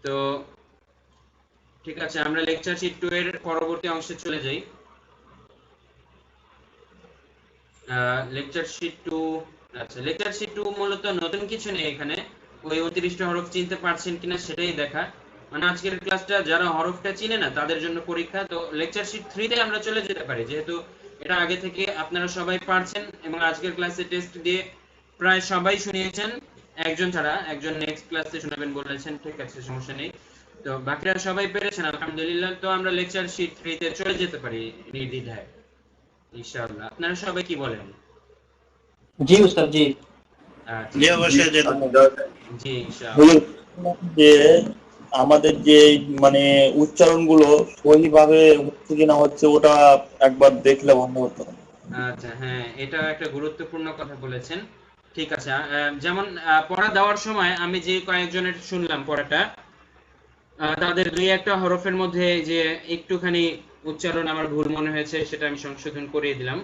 তো ঠিক আছে, আমরা লেকচার শীট 2 এর পরবর্তী অংশে চলে যাই। লেকচার শীট 2, আচ্ছা লেকচার শীট 2 মূলত নতুন কিছু নেই এখানে, ওই 29টা হরফ চিনতে পারছেন কিনা সেটাই দেখা। মানে আজকের ক্লাসটা যারা হরফটা চিনে না তাদের জন্য পরীক্ষা। তো লেকচার শীট 3 তে আমরা চলে যেতে পারি, যেহেতু এটা আগে থেকে আপনারা সবাই পারছেন এবং আজকের ক্লাসে টেস্ট দিয়ে প্রায় সবাই শুনিয়েছেন, একজন ছাড়া, একজন নেক্সট ক্লাসে শোনাবেন বলেছেন, ঠিক আছে সমস্যা নেই। তো বাকিরা সবাই পেরেছেন আলহামদুলিল্লাহ। তো আমরা লেকচার শীট 3 তে চলে যেতে পারি নির্দ্বিধায় ইনশাআল্লাহ। আপনারা সবাই কি বলেন? জি উস্তাদ জি। আচ্ছা, যে অবশ্যই যেতে জি ইনশাআল্লাহ। যে আমাদের যে মানে উচ্চারণগুলো সঠিকভাবে হচ্ছে কিনা হচ্ছে ওটা একবার দেখলে ভালো হতো। আচ্ছা হ্যাঁ, এটা একটা গুরুত্বপূর্ণ কথা বলেছেন। ঠিক আছে, যেমন পড়া দেওয়ার সময় আমি যে কয়েকজনের শুনলাম পড়াটা, তাদের দুই একটা হরফের মধ্যে যে একটুখানি উচ্চারণ আমার ভুল মনে হয়েছে সেটা আমি সংশোধন করিয়ে দিলাম।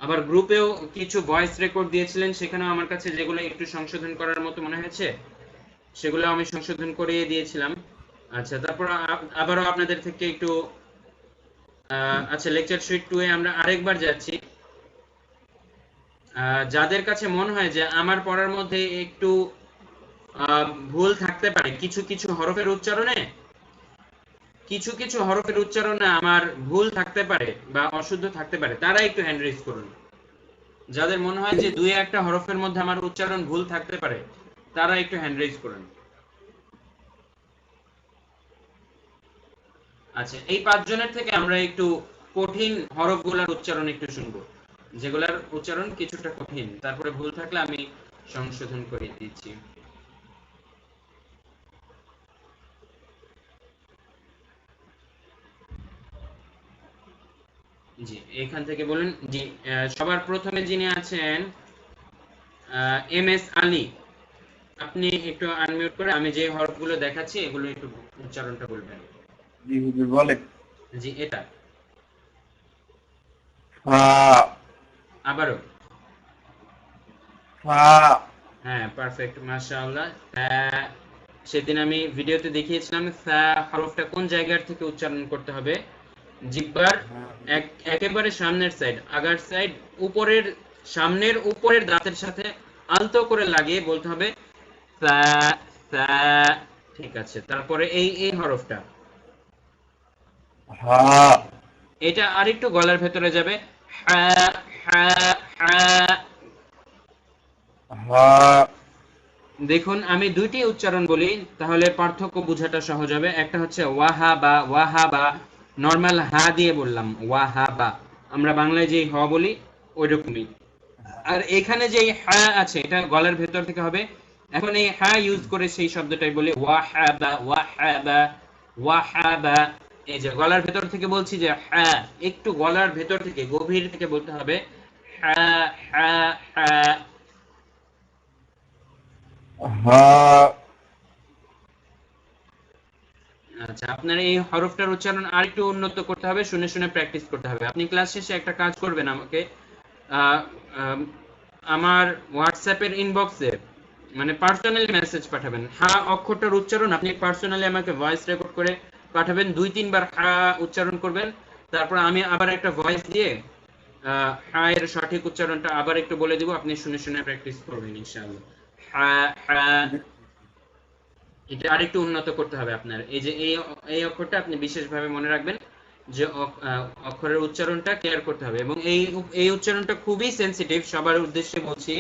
আবার গ্রুপেও কিছু ভয়েস রেকর্ড দিয়েছিলেন, সেখানেও আমার কাছে যেগুলো একটু সংশোধন করার মতো মনে হয়েছে সেগুলো আমি সংশোধন করিয়ে দিয়েছিলাম। আচ্ছা, তারপর আবারও আপনাদের থেকে একটু আচ্ছা লেকচার শীট 2 এ আমরা আরেকবার যাচ্ছি। যাদের কাছে মনে হয় যে আমার পড়ার মধ্যে একটু ভুল থাকতে পারে কিছু কিছু হরফের উচ্চারণে, আমার ভুল থাকতে পারে বা অশুদ্ধ থাকতে পারে, তারা একটু হ্যান্ড রেজ করুন। যাদের মনে হয় যে দুই একটা হরফের মধ্যে আমার উচ্চারণ ভুল থাকতে পারে তারা একটু হ্যান্ড রেজ করুন। আচ্ছা, এই 5 জনের থেকে আমরা একটু কঠিন হরফগুলোর উচ্চারণ একটু শুনবো, যেগুলোর উচ্চারণ কিছুটা কঠিন, তারপরে ভুল থাকলে আমি সংশোধন করে দিচ্ছি। জি, এখান থেকে বলুন। জি, সবার প্রথমে যিনি আছেন এম এস আলী, আপনি একটু আনমিউট করে আমি যে হরফগুলো দেখাচ্ছি এগুলো একটু উচ্চারণটা বলবেন। জি হুজুর বলে। জি, এটা আবারও। হ্যাঁ পারফেক্ট, মাশাআল্লাহ। সেদিন আমি ভিডিওতে দেখিয়েছিলাম হরফটা কোন জায়গার থেকে উচ্চারণ করতে হবে। জিহ্বার একেবারে সামনের সাইড, আগার সাইড, উপরের সামনের উপরের দাঁতের সাথে আলতো করে লাগিয়ে বলতে হবে সা সা। ঠিক আছে, তারপরে এই হরফটা এটা আরেকটু গলার ভেতরে যাবে, হা হা হা। দেখুন আমি দুইটি উচ্চারণ বলি তাহলে পার্থক্য বোঝাটা সহজ হবে। একটা হচ্ছে ওয়াহাবা, ওয়াহাবা নরমাল হা দিয়ে বললাম, ওয়াহাবা আমরা বাংলায় যে হ বলি ওইরকমই। আর এখানে যে হা আছে এটা গলার ভেতর থেকে হবে। এখন এই হা ইউজ করে সেই শব্দটাই বলি ওয়াহাবা, ওয়াহাবা, ওয়াহাবা। এই যে গলার ভেতর থেকে বলছি যে হা, একটু গলার ভেতর থেকে গভীর থেকে বলতে হবে হা হা হা। আচ্ছা, আপনার এই হরফটার উচ্চারণ আরেকটু উন্নত করতে হবে, শুনে শুনে প্র্যাকটিস করতে হবে। আপনি ক্লাস শেষে একটা কাজ করবেন, আমাকে আমার হোয়াটসঅ্যাপের ইনবক্সে মানে পার্সোনালি মেসেজ পাঠাবেন। হা অক্ষরটার উচ্চারণ আপনি পার্সোনালি আমাকে ভয়েস রেকর্ড করে পাঠাবেন, 2-3 বার হা উচ্চারণ করবেন, তারপর আমি আবার একটা ভয়েস দিয়ে হা এর সঠিক উচ্চারণটা আবার একটু বলে দিব, আপনি শুনে শুনে প্র্যাকটিস করবেন ইনশাআল্লাহ। হা হা এটা আরেকটু উন্নত করতে হবে আপনার। এই যে এই অক্ষরটা আপনি বিশেষভাবে মনে রাখবেন যে অক্ষরের উচ্চারণটা ক্লিয়ার করতে হবে, এবং এই উচ্চারণটা খুবই সেনসিটিভ, সবার উদ্দেশ্যে বলছি।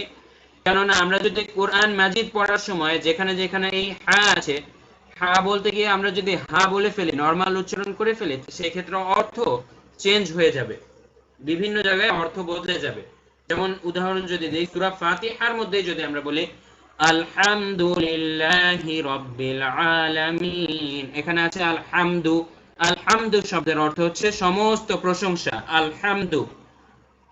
কেননা আমরা যদি কোরআন মাজিদ পড়ার সময় যেখানে যেখানে এই হা আছে, হা বলতে গিয়ে আমরা যদি হা বলে ফেলি, নরমাল উচ্চারণ করে ফেলি, সেই ক্ষেত্রে অর্থ চেঞ্জ হয়ে যাবে, বিভিন্ন জায়গায় অর্থ বদলে যাবে। যেমন উদাহরণ যদি দেই, সূরা ফাতিহার মধ্যে যদি আমরা বলি আলহামদুলিল্লাহি রাব্বিল আলামিন, এখানে আছে আলহামদু। আলহামদু শব্দের অর্থ হচ্ছে সমস্ত প্রশংসা, আলহামদু।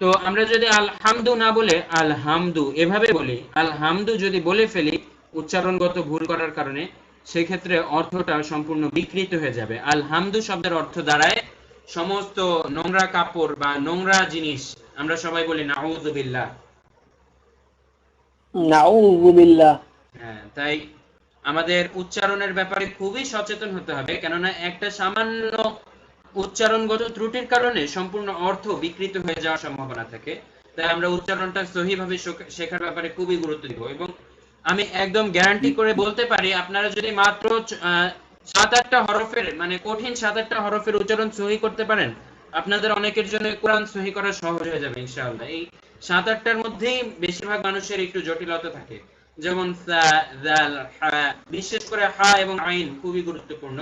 তো আমরা যদি আলহামদু না বলে আলহামদু এভাবে বলি, আলহামদু যদি বলে ফেলি উচ্চারণগত ভুল করার কারণে, সেই ক্ষেত্রে অর্থটা সম্পূর্ণ বিকৃত হয়ে যাবে। আলহামদু শব্দের অর্থ দাঁড়ায় সমস্ত নোংরা কাপড় বা নোংরা জিনিস আমরা সবাই বলি নাউযুবিল্লাহ। নাউযুবিল্লাহ। হ্যাঁ, তাই আমাদের উচ্চারণের ব্যাপারে খুবই সচেতন হতে হবে, কেননা একটা সামান্য উচ্চারণগত ত্রুটির কারণে সম্পূর্ণ অর্থ বিকৃত হয়ে যাওয়ার সম্ভাবনা থাকে। তাই আমরা উচ্চারণটা সহিভাবে শেখার ব্যাপারে খুবই গুরুত্ব দিব। এবং আমি একদম গ্যারান্টি করে বলতে পারি, আপনারা যদি মাত্র 7-8টা হরফের মানে কঠিন 7-8টা হরফের উচ্চারণ সহি করতে পারেন, আপনাদের অনেকের জন্য কোরআন সহি করা সহজ হয়ে যাবে ইনশাআল্লাহ। এই 7-8টার মধ্যেই বেশিরভাগ মানুষের একটু জটিলতা থাকে, যেমন সা, জাল, হা, বিশেষ করে হা এবং আইন খুবই গুরুত্বপূর্ণ।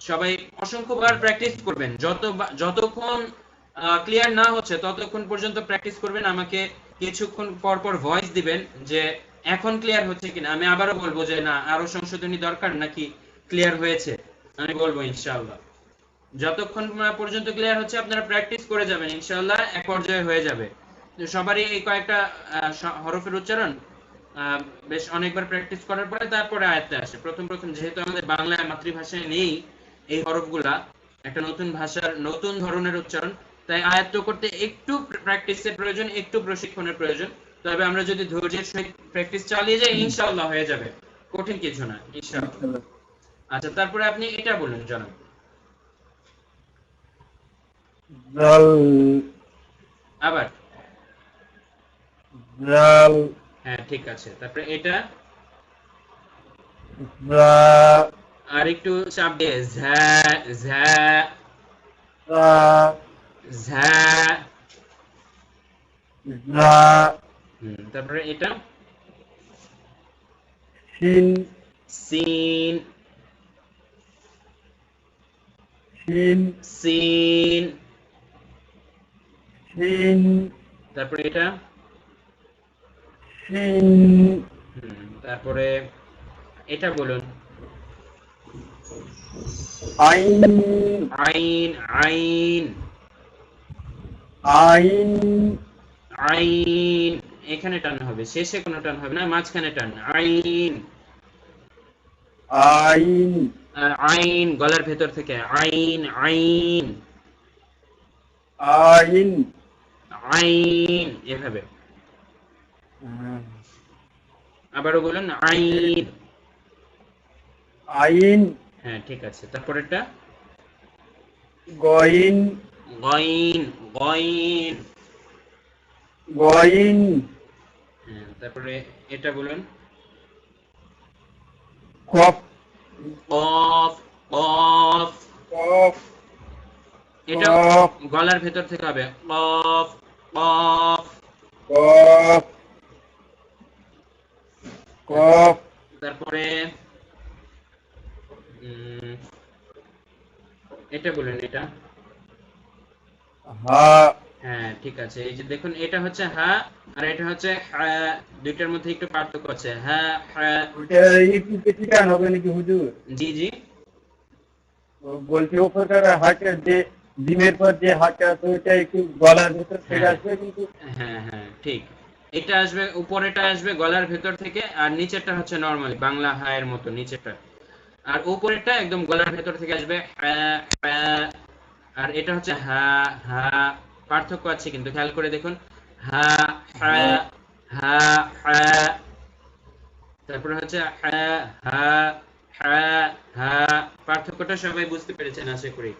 সবাই অসংখ্যবার প্র্যাকটিস করবেন, যতক্ষণ ক্লিয়ার না হচ্ছে ততক্ষণ পর্যন্ত প্র্যাকটিস করবেন। আমাকে কিছুক্ষণ পর পর ভয়েস দিবেন যে এখন ক্লিয়ার হচ্ছে কিনা। আমি আবারও বলবো যে না আরো সংশোধনী দরকার নাকি ক্লিয়ার হয়েছে, আমি বলবো ইনশাআল্লাহ। যতক্ষণ পর্যন্ত ক্লিয়ার হচ্ছে আপনারা প্র্যাকটিস করে যাবেন, ইনশাআল্লাহ এক পর্যায়ে হয়ে যাবে। সবারই এই কয়েকটা হরফের উচ্চারণ বেশ অনেকবার প্র্যাকটিস করার পরে তারপরে আয়ত্তে আসে। প্রথম যেহেতু আমাদের বাংলা মাতৃভাষায় নেই এই হরফগুলা, একটা নতুন ভাষার নতুন ধরনের উচ্চারণ, তাই আয়ত্ত করতে একটু প্র্যাকটিসের প্রয়োজন, একটু প্রশিক্ষণের প্রয়োজন। তবে আমরা যদি ধৈর্যের সহিত প্র্যাকটিস চালিয়ে যাই ইনশাআল্লাহ হয়ে যাবে, কঠিন কিছু না ইনশাআল্লাহ। আচ্ছা, তারপরে আপনি এটা বলুন জনাব। জাল, আবার জাল, হ্যাঁ ঠিক আছে। তারপরে এটা জা, আর একটু চাপ দিয়ে ঝা ঝা জা, ঝা। জা, তারপরে এটা শিন, সিন শিন, সিন। শিন, তারপরে এটা শিন, তারপরে এটা বলুন আইন, আইন আইন আইন, আইন। এখানে টান হবে, শেষে কোনো টান হবে না, মাঝখানে টান। আইন আইন, আইন গলার ভেতর থেকে আইন আইন আইন, আইন এভাবে। আবারও বলুন আইন। আইন, হ্যাঁ ঠিক আছে। তারপরেরটা গইন, গইন গইন। গইন, তারপরে এটা বলুন কফ, কফ কফ। কফ, এটা কফ, গলার ভেতর থেকে হবে কফ কফ কফ, কফ। তারপরে এটা বলুন এটা হা, হ্যাঁ ঠিক আছে। এই যে দেখুন, এটা হচ্ছে হা আর এটা হচ্ছে হা, দুইটার মধ্যে একটু পার্থক্য আছে। হা হা। ওটা একটু বেশি টান হবে নাকি হুজুর? জি জি বলছি ওপরকার হাঁটা যে ডিমের পর যে হাঁটা আছে ওইটা একটু গলার ভেতর থেকে আসবে কিন্তু। হ্যাঁ হ্যাঁ ঠিক। এটা আসবে উপরেটা আসবে গলার ভেতর থেকে, আর নিচেরটা হচ্ছে নরমালি বাংলা হায়ের মতো নিচেরটা, আর উপরেরটা একদম গলার ভেতর থেকে আসবে হা হা। আর এটা হচ্ছে হা হা, পার্থক্য আছে কিন্তু খেয়াল করে দেখুন। হা হা হা হা। তারপরে হচ্ছে হা হা হা হা। পার্থক্যটা সবাই বুঝতে পেরেছেন আশা করি।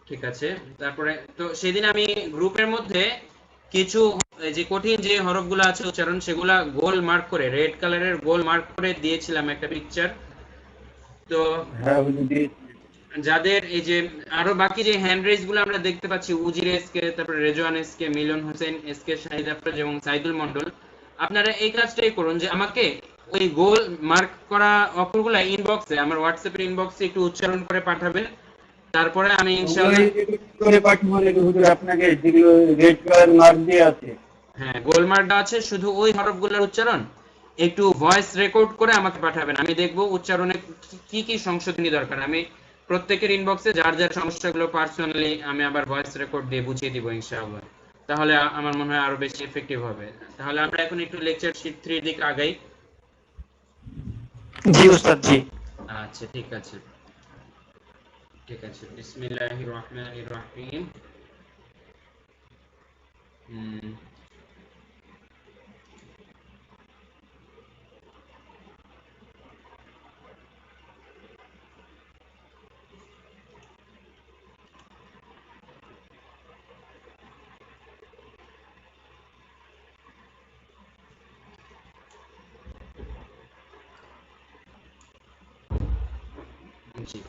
ঠিক আছে। তারপরে তো সেদিন আমি গ্রুপের মধ্যে কিছু যে কঠিন যে হরফগুলো আছে উচ্চারণ, সেগুলা গোল মার্ক করে, রেড কালারের গোল মার্ক করে দিয়েছিলাম একটা পিকচার। তো হ্যাঁ হুজুর দিয়েছি। যাদের এই যে আরো বাকি যে হ্যান্ড রেজ গুলো আমরা দেখতে পাচ্ছি, উজির এসকে, তারপরে রেজওয়ান এসকে, মিলন হোসেন এসকে, শাহিদ আফরোজ এবং সাইদুল মন্ডল, আপনারা এই কাজটাই করুন যে আমাকে ওই গোল মার্ক করা অক্ষরগুলো ইনবক্সে, আমার হোয়াটসঅ্যাপের ইনবক্সে একটু উচ্চারণ করে পাঠাবেন। তারপরে আমি ইনশাআল্লাহ করে পাঠাবো নাকি হুজুর আপনাকে, যেগুলো রেড কালার মার্ক দিয়ে আছে? হ্যাঁ গোল মার্কটা আছে, শুধু ওই হরফগুলোর উচ্চারণ একটু ভয়েস রেকর্ড করে আমাকে পাঠাবেন। আমি দেখব উচ্চারণে কি কি সংশোধনী দরকার। আমি প্রত্যেকের ইনবক্সে যার যার সমস্যাগুলো পার্সোনালি আমি আবার ভয়েস রেকর্ড দিয়ে বুঝিয়ে দিব ইনশাআল্লাহ। তাহলে আমার মনে হয় আরো বেশি এফেক্টিভ হবে। তাহলে আমরা এখন একটু লেকচার শীট 3 এর দিকে আগাই। জি ওস্তাদ জি। আচ্ছা ঠিক আছে। ঠিক আছে, বিসমিল্লাহির রহমানির রহিম। জি,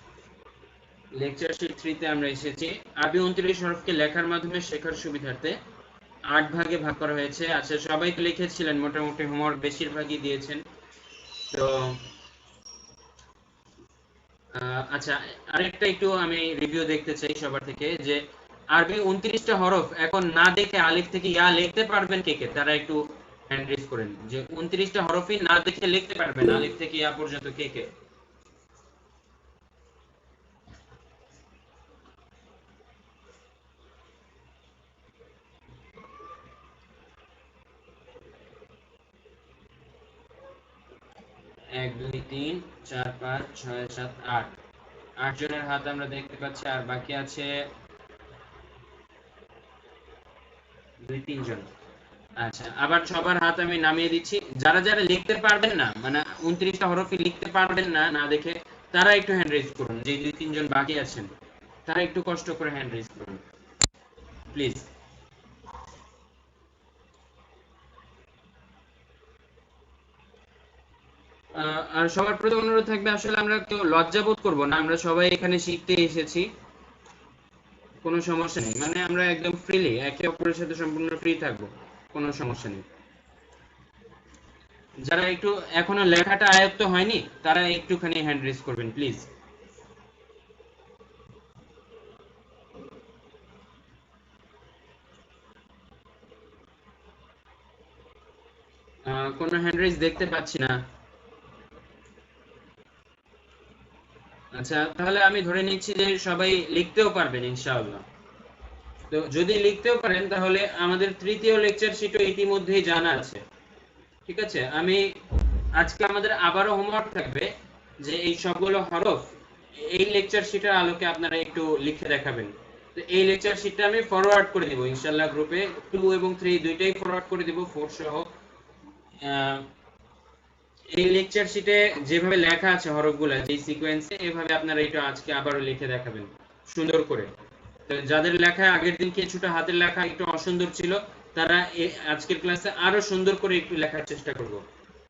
লেকচার শিট 3 তে আমরা এসেছি। আরবি 29 হরফকে লেখার মাধ্যমে শেখার সুবিধার্থে 8 ভাগে ভাগ করা হয়েছে। আচ্ছা, সবাই তো লিখেছিলেন, মোটামুটি হোমওয়ার্ক বেশিরভাগই দিয়েছেন। তো আচ্ছা, আরেকটা একটু আমি রিভিউ দেখতে চাই সবার থেকে, যে আরবি 29টা হরফ এখন না দেখে আলিফ থেকে ইয়া লিখতে পারবেন কে কে? তারা একটু হ্যান্ড রেজ করেন, যে 29টা হরফই না দেখে লিখতে পারবেন আলিফ থেকে ইয়া পর্যন্ত কে কে? 1 2 3 4 5 6 7 8, 8 জনের হাত আমরা দেখতে পাচ্ছি, আর বাকি আছে 2 3 জন। আচ্ছা, আবার সবার হাত আমি নামিয়ে দিচ্ছি। যারা যারা লিখতে পারবেন না, মানে 29টা হরফই লিখতে পারবেন না না দেখে, তারা একটু হ্যান্ড রেজ করুন। যে 2 3 জন বাকি আছেন, তারা একটু কষ্ট করে হ্যান্ড রেজ করুন প্লিজ। আর সবার প্রতি অনুরোধ থাকবে, আসলে আমরা কেউ লজ্জাবোধ করব না, আমরা সবাই এখানে শিখতে এসেছি, কোনো সমস্যা নেই। মানে আমরা একদম ফ্রিলি একে অপরের সাথে সম্পূর্ণ ফ্রি থাকবো, কোনো সমস্যা নেই। যারা একটু এখনো লেখাটা আয়ত্ত হয়নি, তারা একটুখানি হ্যান্ড রেজ করবেন প্লিজ। কোনো হ্যান্ড রেজ দেখতে পাচ্ছি না। আচ্ছা, তাহলে আমি ধরে নিচ্ছি যে সবাই লিখতেও পারবেন ইনশাআল্লাহ। তো যদি লিখতেও পারেন, তাহলে আমাদের তৃতীয় লেকচার শিটও ইতিমধ্যেই জানা আছে। ঠিক আছে, আমি আজকে আমাদের আবারও হোমওয়ার্ক থাকবে যে এই সবগুলো হরফ এই লেকচার শিটের আলোকে আপনারা একটু লিখে দেখাবেন। তো এই লেকচার শিটটা আমি ফরওয়ার্ড করে দিব ইনশাআল্লাহ গ্রুপে, 2 এবং 3 দুইটাই ফরওয়ার্ড করে দিব, 4 সহ। এই লেকচার শিটে যেভাবে লেখা আছে হরফগুলো, যে সিকোয়েন্সে, এভাবে আপনারা একটু আজকে আবারও লিখে দেখাবেন সুন্দর করে। তো যাদের লেখা আগের দিন কিছুটা হাতের লেখা একটু অসুন্দর ছিল, তারা আজকের ক্লাসে আরো সুন্দর করে একটু লেখার চেষ্টা করব।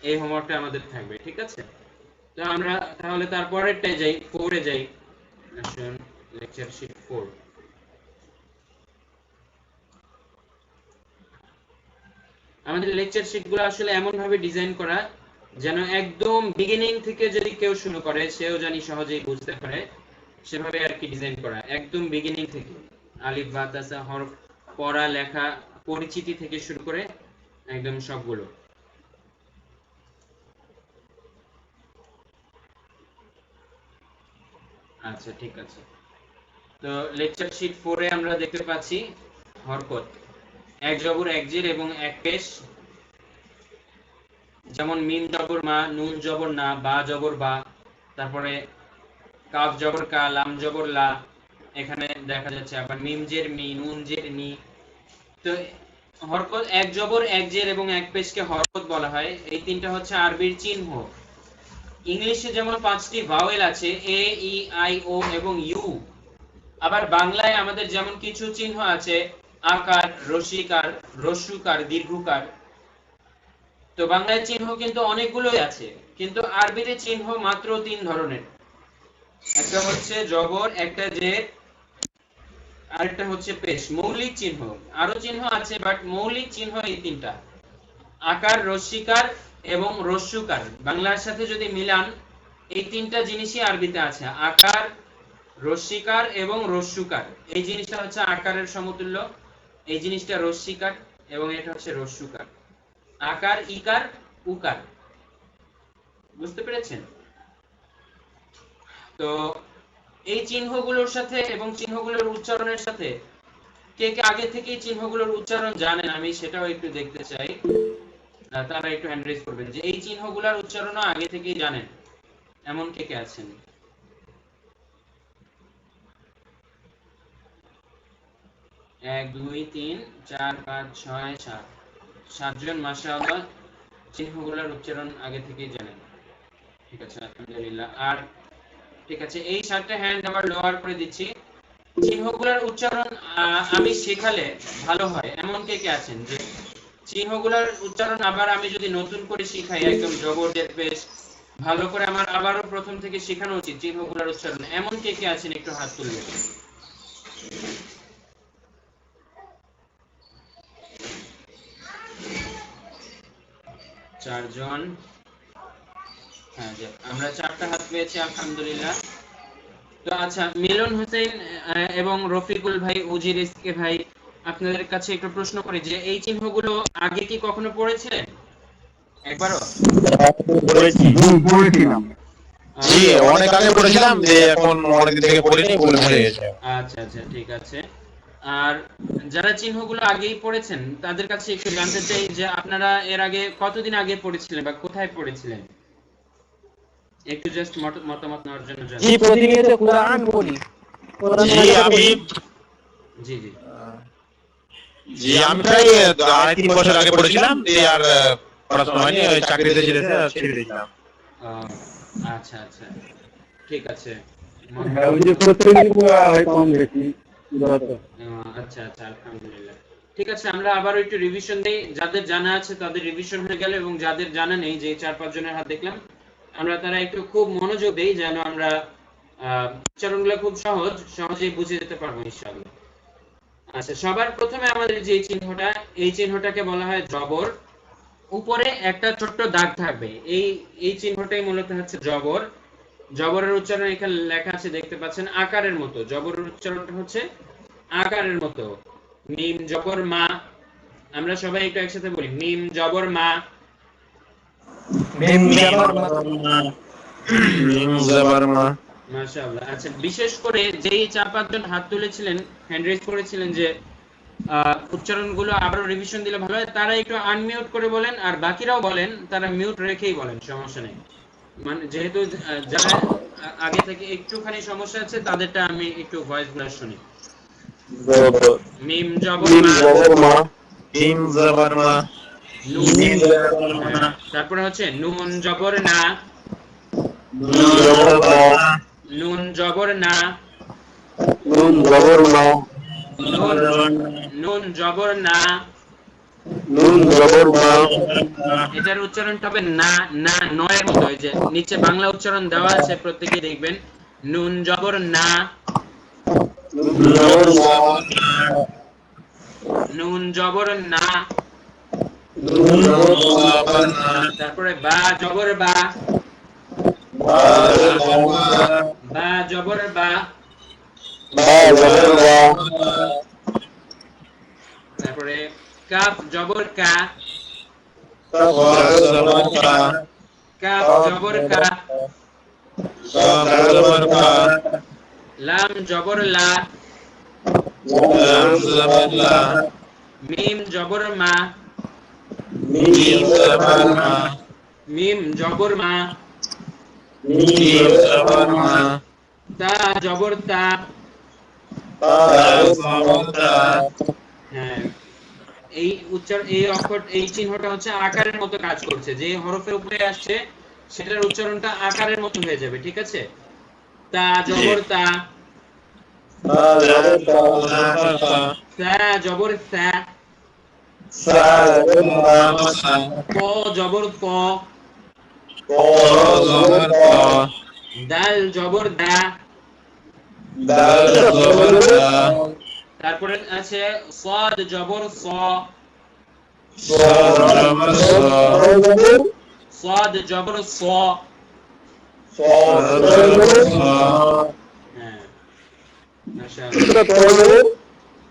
এই হোমওয়ার্কটা আমাদের থাকবে, ঠিক আছে? তো আমরা তাহলে তারপরেরটায় যাই, 4 এ যাই। আসুন, লেকচার শিট 4। আমাদের লেকচার শিটগুলো আসলে এমন ভাবে ডিজাইন করা যেন একদম বিগিনিং থেকে যদি কেউ শুরু করে সেও জানি সহজেই বুঝতে পারে, সেভাবে আর কি ডিজাইন করা, একদম বিগিনিং থেকে আলিফ বা তাসা হরফ পড়া লেখা পরিচিতি থেকে শুরু করে একদম সবগুলো। আচ্ছা, ঠিক আছে। তো লেকচার শিট 4 এ আমরা দেখতে পাচ্ছি হরকত, এক জবর এক জের এবং এক পেশ, যেমন মিম জবর মা, নুন জবর না, বা জবর বা, তারপরে কাফ জবর কা, লাম জবর লা, এখানে দেখা যাচ্ছে আবার মিম জের মি, নুন জের নি। তো হরকত এক জবর এক জের এবং এক পেশকে হরকত বলা হয়। এই তিনটা হচ্ছে আরবির চিহ্ন। ইংলিশে যেমন 5টি ভাওয়েল আছে, এ ই আই ও এবং ইউ, আবার বাংলায় আমাদের যেমন কিছু চিহ্ন আছে, আকার, রসিকার, রস্যুকার, দীর্ঘকার। তো বাংলায় চিহ্ন কিন্তু অনেকগুলোই আছে, কিন্তু আরবিতে চিহ্ন মাত্র 3 ধরনের। একটা হচ্ছে জবর, একটা জের, আরেকটা হচ্ছে পেশ। মৌলিক চিহ্ন আরো চিহ্ন আছে, বাট মৌলিক চিহ্ন এই তিনটা, আকার, রস্যিকার এবং রস্যুকার। বাংলার সাথে যদি মিলান, এই তিনটা জিনিসই আরবিতে আছে, আকার, রস্যিকার এবং রস্যুকার। এই জিনিসটা হচ্ছে আকারের সমতুল্য, এই জিনিসটা রস্যিকার, এবং এটা হচ্ছে রস্যুকার। আকার, ইকার, উকার। বুঝতে পেরেছেন? তো এই চিহ্নগুলোর সাথে এবং চিহ্নগুলোর উচ্চারণের সাথে কে কে আগে থেকে চিহ্নগুলোর উচ্চারণ জানেন, আমি সেটাও একটু দেখতে চাই। তারা একটু হ্যান্ড রেজ করবেন যে এই চিহ্নগুলোর উচ্চারণও আগে থেকেই জানেন, এমন কে কে আছেন? 1 2 3 4 5 6 7 7জন মাশাআল্লাহ চিহ্নগুলোর উচ্চারণ আগে থেকেই জানেন। ঠিক আছে, আলহামদুলিল্লাহ। আর ঠিক আছে, এই 7টা হ্যান্ড আবার লোয়ার করে দিচ্ছি। চিহ্নগুলোর উচ্চারণ আমি শেখালে ভালো হয় এমন কে কে আছেন যে চিহ্নগুলোর উচ্চারণ আবার আমি যদি নতুন করে শিখাই একদম জবরদস্ত পেশ ভালো করে আমার আবারও প্রথম থেকে শেখানো উচিত চিহ্নগুলোর উচ্চারণ, এমন কে কে আছেন একটু হাত তুলবেন। চারজন। হ্যাঁ, আমরা 4টা হাত পেয়েছি আলহামদুলিল্লাহ। তো আচ্ছা, মিলন হোসেন এবং রফিকুল ভাই, উজির এসকে ভাই, আপনাদের কাছে একটু প্রশ্ন করি যে এই চিহ্নগুলো আগে কি কখনো পড়েছিলেন একবারও? পড়েছিলাম। জি অনেক আগে পড়েছিলাম, যে এখন অনেকদিন থেকে পড়িনি, ভুলে গেছে। আচ্ছা আচ্ছা, ঠিক আছে। আর যারা চিহ্নগুলো আগেই পড়েছেন তাদের কাছে একটু জানতে চাই যে আপনারা এর আগে কতদিন আগে পড়েছিলেন বা কোথায় পড়েছিলেন, একটু জাস্ট মতামত নেওয়ার জন্য জানতে। জি প্রতিনিয়ত কোরআন পড়ি। জি আমি জি জি জি আমি প্রায় 2.5-3 বছর আগে পড়েছিলাম, যে আর পড়াশোনা হয়নি, ওই চাকরিতে ছেড়ে দিয়েছিলাম। আচ্ছা আচ্ছা, ঠিক আছে। হ্যাঁ, ওই যে প্রত্যেকদিন পড়া হয় কম বেশি যত। আচ্ছা আচ্ছা, আলহামদুলিল্লাহ। ঠিক আছে, আমরা আবার একটু রিভিশন দেই। যাদের জানা আছে তাদের রিভিশন হয়ে গেল, এবং যাদের জানা নেই, যে 4-5 জনের হাত দেখলাম, আমরা তারা একটু খুব মনোযোগ দেই যেন আমরা উচ্চারণগুলো খুব সহজেই বুঝে যেতে পারবো ইনশাআল্লাহ। আচ্ছা, সবার প্রথমে আমাদের যে চিহ্নটা, এই চিহ্নটাকে বলা হয় জবর। উপরে একটা ছোট্ট দাগ থাকবে, এই চিহ্নটাই মূলত হচ্ছে জবর। জবরের উচ্চারণ এখানে লেখা আছে, দেখতে পাচ্ছেন, আকারের মতো। জবরের উচ্চারণটা হচ্ছে আকারের মতো। মিম জবর মা, আমরা সবাই একটু একসাথে বলি, মিম জবর মা। মাশাআল্লাহ। আচ্ছা, বিশেষ করে যেই 4-5 জন হাত তুলেছিলেন, হ্যান্ড রেজ করেছিলেন যে উচ্চারণগুলো আবারও রিভিশন দিলে ভালো হয়, তারা একটু আনমিউট করে বলেন, আর বাকিরাও বলেন তারা মিউট রেখেই বলেন, সমস্যা নেই। মানে যেহেতু যারা আগে থেকে একটুখানি সমস্যা আছে তাদেরটা আমি একটু ভয়েস গুলো শুনি। মিম জবর মা, মিম জবর মা, তারপরে হচ্ছে নুন জবর না, নুন জবর না, নুন জবর না, এটার উচ্চারণটা হবে না, না নয়ের মতো। এই যে নিচে বাংলা উচ্চারণ দেওয়া আছে, প্রত্যেকেই দেখবেন, নুন জবর না, নুন জবর না। তারপরে বা জবর বা, বা জবর বা, তারপরে কাফ জবর কা, কাফ জবর কা, লাম জবর লা, মিম জবর মা, মিম জবর মা, তা জবর তা। হ্যাঁ, এই অক্ষর, এই চিহ্নটা হচ্ছে আকারের মতো কাজ করছে। যে হরফের উপরে আসছে সেটার উচ্চারণটা আকারের মতো হয়ে যাবে, ঠিক আছে? তা জবর তা, সা জবর সা, ত জবর ত, দাল জবর দা, তারপরে আছে সাদ জবর স, সাদ জবর স। হ্যাঁ, মাশাআল্লাহ।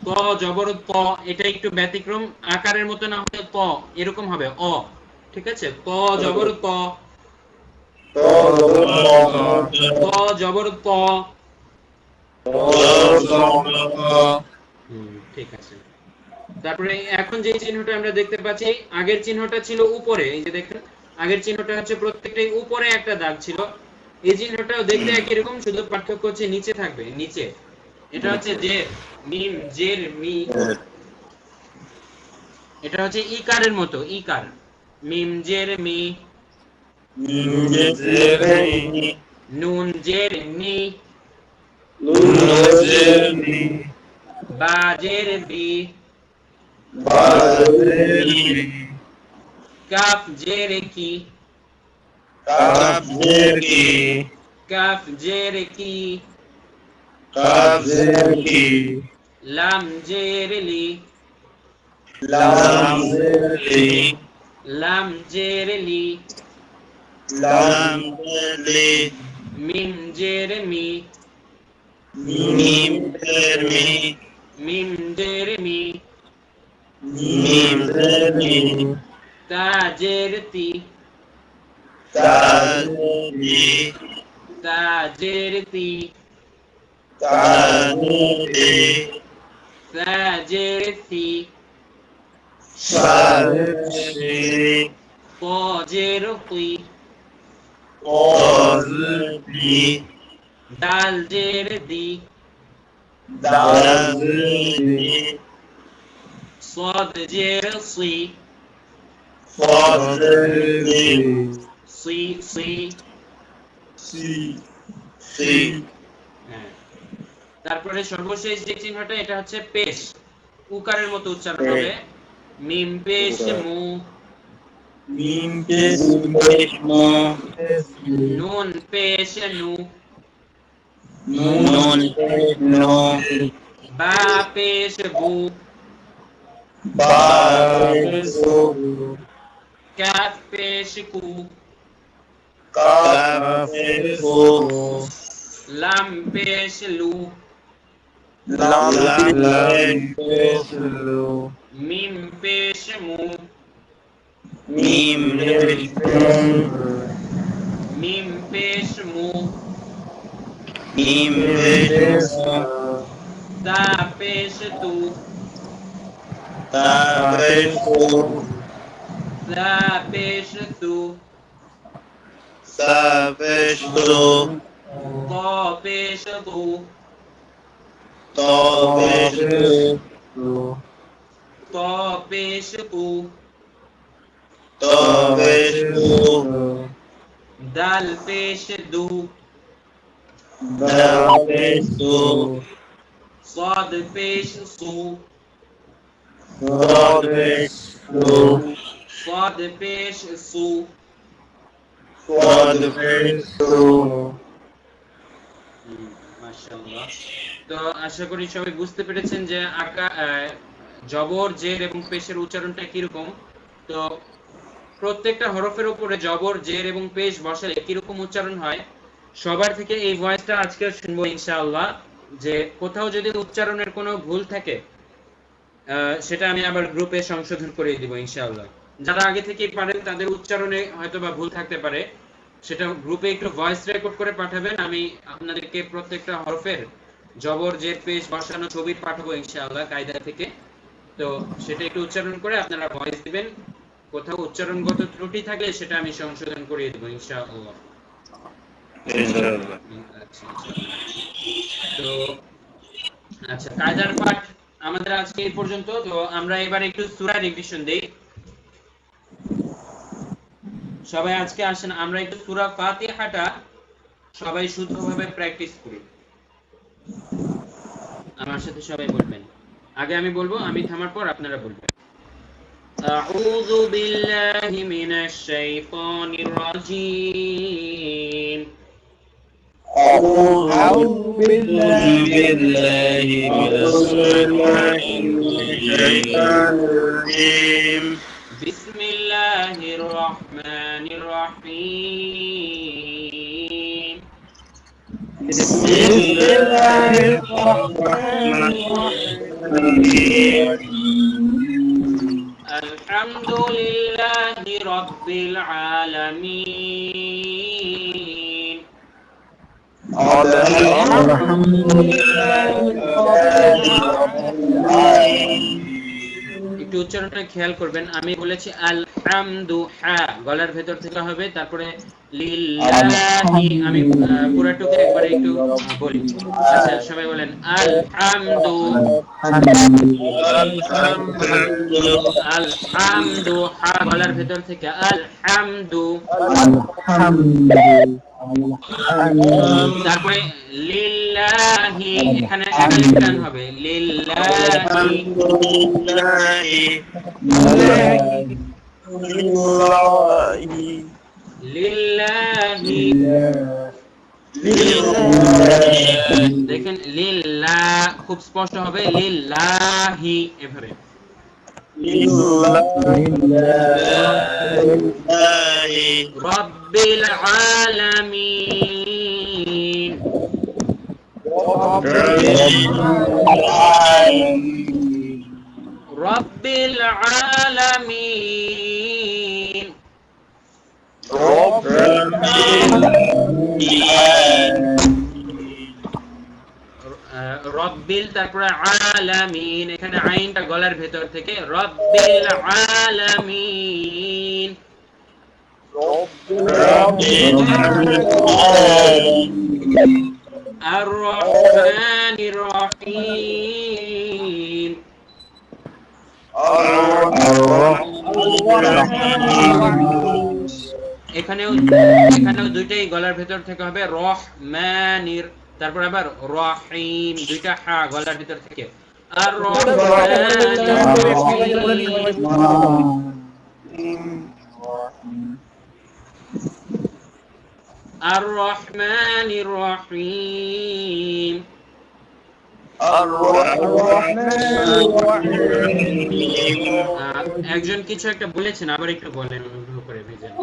ত জবর ত, এটা একটু ব্যতিক্রম, আকারের মতো না হলে ত এরকম হবে অ, ঠিক আছে? ত জবর ত, ত জবর ত। ঠিক আছে। তারপরে এখন যে চিহ্নটা আমরা দেখতে পাচ্ছি, আগের চিহ্নটা ছিল উপরে, এই যে দেখেন আগের চিহ্নটা হচ্ছে প্রত্যেকটাই উপরে একটা দাগ ছিল। এই চিহ্নটাও দেখতে একই রকম, শুধু পার্থক্য হচ্ছে নিচে থাকবে, নিচে। এটা হচ্ছে জের। মিম জের মি, এটা হচ্ছে ইকারের মতো, ইকার। মিম জের মি, নুন জের নি, বা জের বি, কাফ জের কি, কাফ জের কি, লাম জের লি, লাম জের লি, মিম জের মি, মিম জের মি, তা জের তি, তা জের তি, তা জের সি, ক জের কুই, দাল জের দি, صاد جير صي، صي হ্যাঁ। তারপরে সর্বশেষ যে চিহ্নটা, এটা হচ্ছে পেশ, উকারের মতো উচ্চারণ হবে। মিম পেশ মু, নুন পেশ নু, বা পেশ বু, কাফ পেশ কু, লাম পেশ লু, মিম পেশ মু, মিম পেশ মু, তা পেশ তু, তা পেশ তু, ত পেশ তু, ত পেশ তু, দাল পেশ দু, صاد পেশ সু, صاد পেশ সু। মাশাআল্লাহ। তো আশা করি সবাই বুঝতে পেরেছেন যে জবর, জের এবং পেশের উচ্চারণটা কিরকম। তো প্রত্যেকটা হরফের উপরে জবর, জের এবং পেশ বসালে কিরকম উচ্চারণ হয়, সবার থেকে এই ভয়েসটা আজকে শুনবো ইনশাআল্লাহ। যে কোথাও যদি উচ্চারণের কোনো ভুল থাকে সেটা আমি আবার গ্রুপে সংশোধন করে দিব ইনশাআল্লাহ। যারা আগে থেকে পারেন তাদের উচ্চারণে হয়তো বা ভুল থাকতে পারে, সেটা গ্রুপে একটু ভয়েস রেকর্ড করে পাঠাবেন। আমি আপনাদেরকে প্রত্যেকটা হরফের জবর, জের, পেশ বসানো ছবি পাঠাবো ইনশাআল্লাহ কায়দা থেকে। তো সেটা একটু উচ্চারণ করে আপনারা ভয়েস দিবেন। কোথাও উচ্চারণগত ত্রুটি থাকলে সেটা আমি সংশোধন করে দেব ইনশাআল্লাহ। তো আচ্ছা, কায়দার পাঠ আমাদের আজকে এই পর্যন্ত। তো আমরা এবার একটু সূরা রিভিশন দেই। সবাই আজকে আসেন আমরা একটু সূরা ফাতিহাটা সবাই শুদ্ধভাবে প্র্যাকটিস করি। আমার সাথে সবাই বলবেন। আগে আমি বলবো, আমি থামার পর আপনারা বলবেন। আউযু বিল্লাহি মিনাশ শাইতানির রাজীম। أعوذ بالله بسم الله الرحمن الرحيم. الحمد لله رب العالمين. একটু উচ্চারণটা খেয়াল করবেন। আমি বলেছি আল হামদু হা গলার ভেতর থেকে হবে, তারপরে লিল্লাহি আমি পুরোটুকু একবার একটু বলি। আচ্ছা সবাই বলেন আলহামদু, আলহামদু হা গলার ভেতর থেকে আলহামদু, তারপরে লিল্লাহি এখানে একালিক টান হবে লিল্লাহি, লিল্লাহি দেখেন লিল্লাহ খুব স্পষ্ট হবে লিল্লাহি এভাবে। রব্বিল আলামিন, রব্বিল আলামিন, রব্বিল তারপরে আলামিন এখানে আইনটা গলার ভেতর থেকে রব্বিল আলামিন, আর রহমানির রহিম, এখানেও দুইটাই গলার ভেতর থেকে হবে রহমানির, তারপর আবার রহিম দুইটা হা গলার ভিতর থেকে আর আর রহমানির রহিম, একজন কিছু একটা বলেছেন আবার একটু বলেন অনুগ্রহ করে ভেজেন।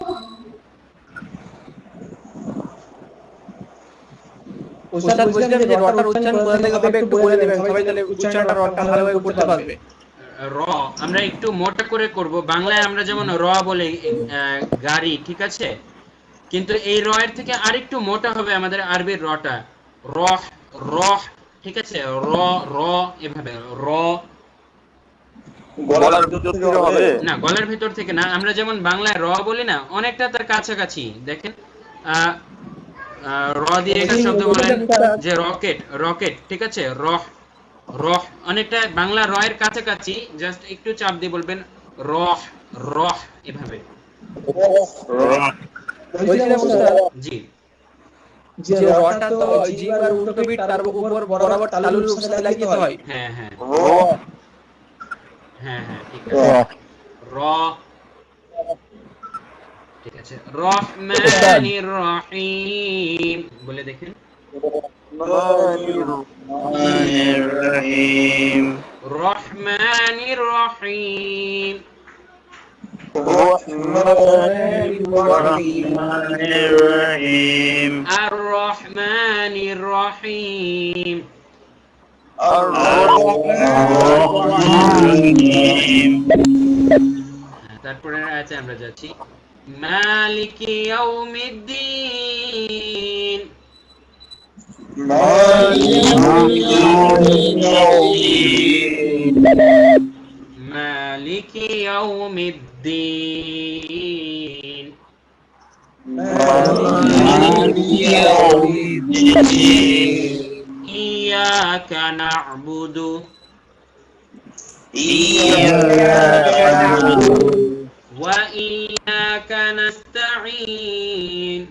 উস্তাদ বলছিলাম যে রটার উচ্চারণ কোথা থেকে হবে একটু বলে দেবেন, সবাই তাহলে উচ্চারণটা রটা ভালোভাবে করতে পারবে। র আমরা একটু মোটা করে করব, বাংলায় আমরা যেমন র বলে গাড়ি, ঠিক আছে, কিন্তু এই র এর থেকে আরেকটু মোটা হবে আমাদের আরবির রটা, রহ রহ, ঠিক আছে, র র এভাবে র, গলার ভিতর থেকে হবে না গলার ভেতর থেকে না, আমরা যেমন বাংলায় র বলি না অনেকটা তার কাছাকাছি। দেখেন র দিয়ে একটা শব্দ বলেন যে রকেট, রকেট, ঠিক আছে, রহ রহ অনেকটা বাংলা র এর কাছাকাছি, জাস্ট একটু চাপ দিয়ে বলবেন রহ রহ এভাবে। বলছিলাম উস্তাদ জি যে রটা তো জিহ্বার উল্টো পিঠ তার উপর বরাবর তালুর সাথে লাগিয়ে হয়। হ্যাঁ হ্যাঁ হ্যাঁ হ্যাঁ ঠিক আছে, র, ঠিক আছে, রহমানির রহিম বলে দেখেন, রহমানির রহিম, আর রহমানির রহিম, তারপরে আয়াতে আমরা যাচ্ছি মালিকি ইয়াউমিদ্দিন, মালিকি ইয়াউমিদ্দিন, ইয়াকা না'বুদু ওয়া ইয়াকা নাস্তাঈন,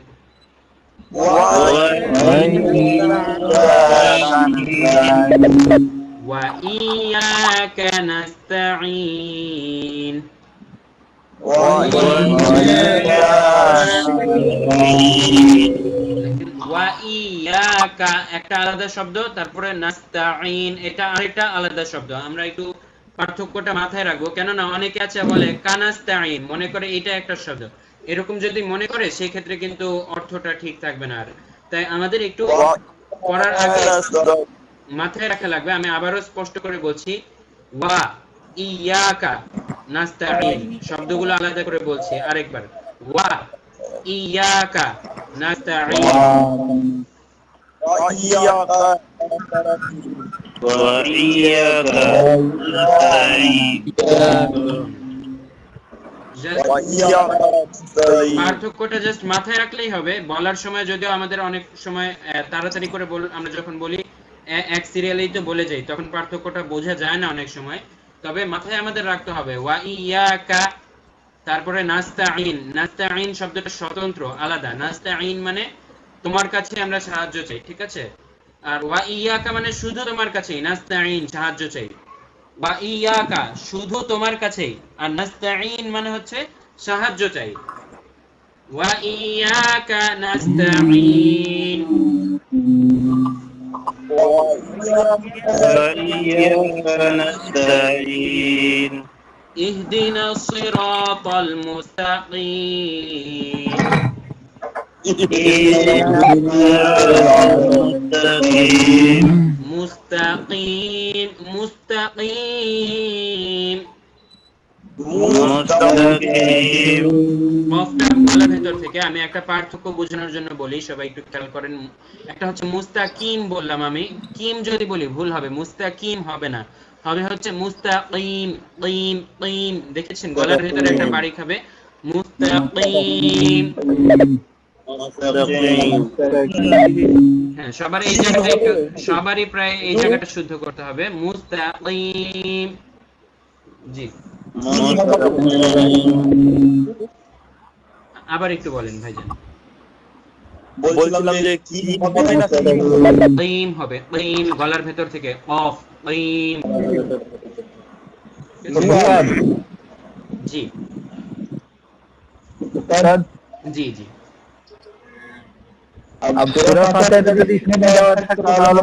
ওয়া ইয়াকা নাস্তাঈন, ওয়া ইয়াকা একটা আলাদা শব্দ, তারপরে নাস্তাঈন এটা আরেকটা আলাদা শব্দ। আমরা একটু পার্থক্যটা মাথায় রাখবো, কেননা অনেকে আছে বলে কানাস্তাঈন মনে করে এটা একটা শব্দ, এরকম যদি মনে করে সেই ক্ষেত্রে কিন্তু অর্থটা ঠিক থাকবে না। আর তাই আমাদের একটু পড়ার আগে মাথায় রাখা লাগবে। আমি আবারও স্পষ্ট করে বলছি, ওয়া ইয়াকা নাস্তাঈন শব্দগুলো আলাদা করে বলছি আরেকবার, ওয়া ইয়াকা নাস্তাঈন, পার্থক্যটা জাস্ট মাথায় রাখলেই হবে। বলার সময় যদিও আমাদের অনেক সময় তাড়াতাড়ি করে আমরা যখন বলি এক সিরিয়ালেই তো বলে যাই, তখন পার্থক্যটা বোঝা যায় না অনেক সময়। তবে মাথায় আমাদের রাখতে হবে ওয়া ইয়াকা, তারপরে নাস্তাইন। নাস্তাইন শব্দটা স্বতন্ত্র, আলাদা। নাস্তাইন মানে তোমার কাছে আমরা সাহায্য চাই, ঠিক আছে? আর ওয়া ইয়াকা মানে শুধু তোমার কাছেই, নাস্তাইন সাহায্য চাই। ওয়া ইয়াকা শুধু তোমার কাছেই, আর নাস্তাইন মানে হচ্ছে সাহায্য চাই। ওয়া ইয়াকা নাস্তাইন। اهدنا الصراط المستقيم. মুস্তাকিম, মুস্তাকিম। কফটা গলার ভেতর থেকে। আমি একটা পার্থক্য বোঝানোর জন্য বলি, সবাই একটু খেয়াল করেন। একটা হচ্ছে মুস্তাকিম বললাম আমি, কিম যদি বলি ভুল হবে, মুস্তাকিম হবে না, হবে হচ্ছে মুস্তাকিম। কিম কিম, দেখেছেন গলার ভেতরে একটা বাড়ি খাবে। মুস্তাকিম। হ্যাঁ, সবার এই জায়গাটা একটু, সবারই প্রায় এই জায়গাটা শুদ্ধ করতে হবে। মুস্তাকিম। জি, আবার একটু বলেন ভাইজান। বলছিলাম যে কি হবে না কিম হবে, কিম গলার ভেতর থেকে, অফ কিম। জি জি জি। একটা ভালো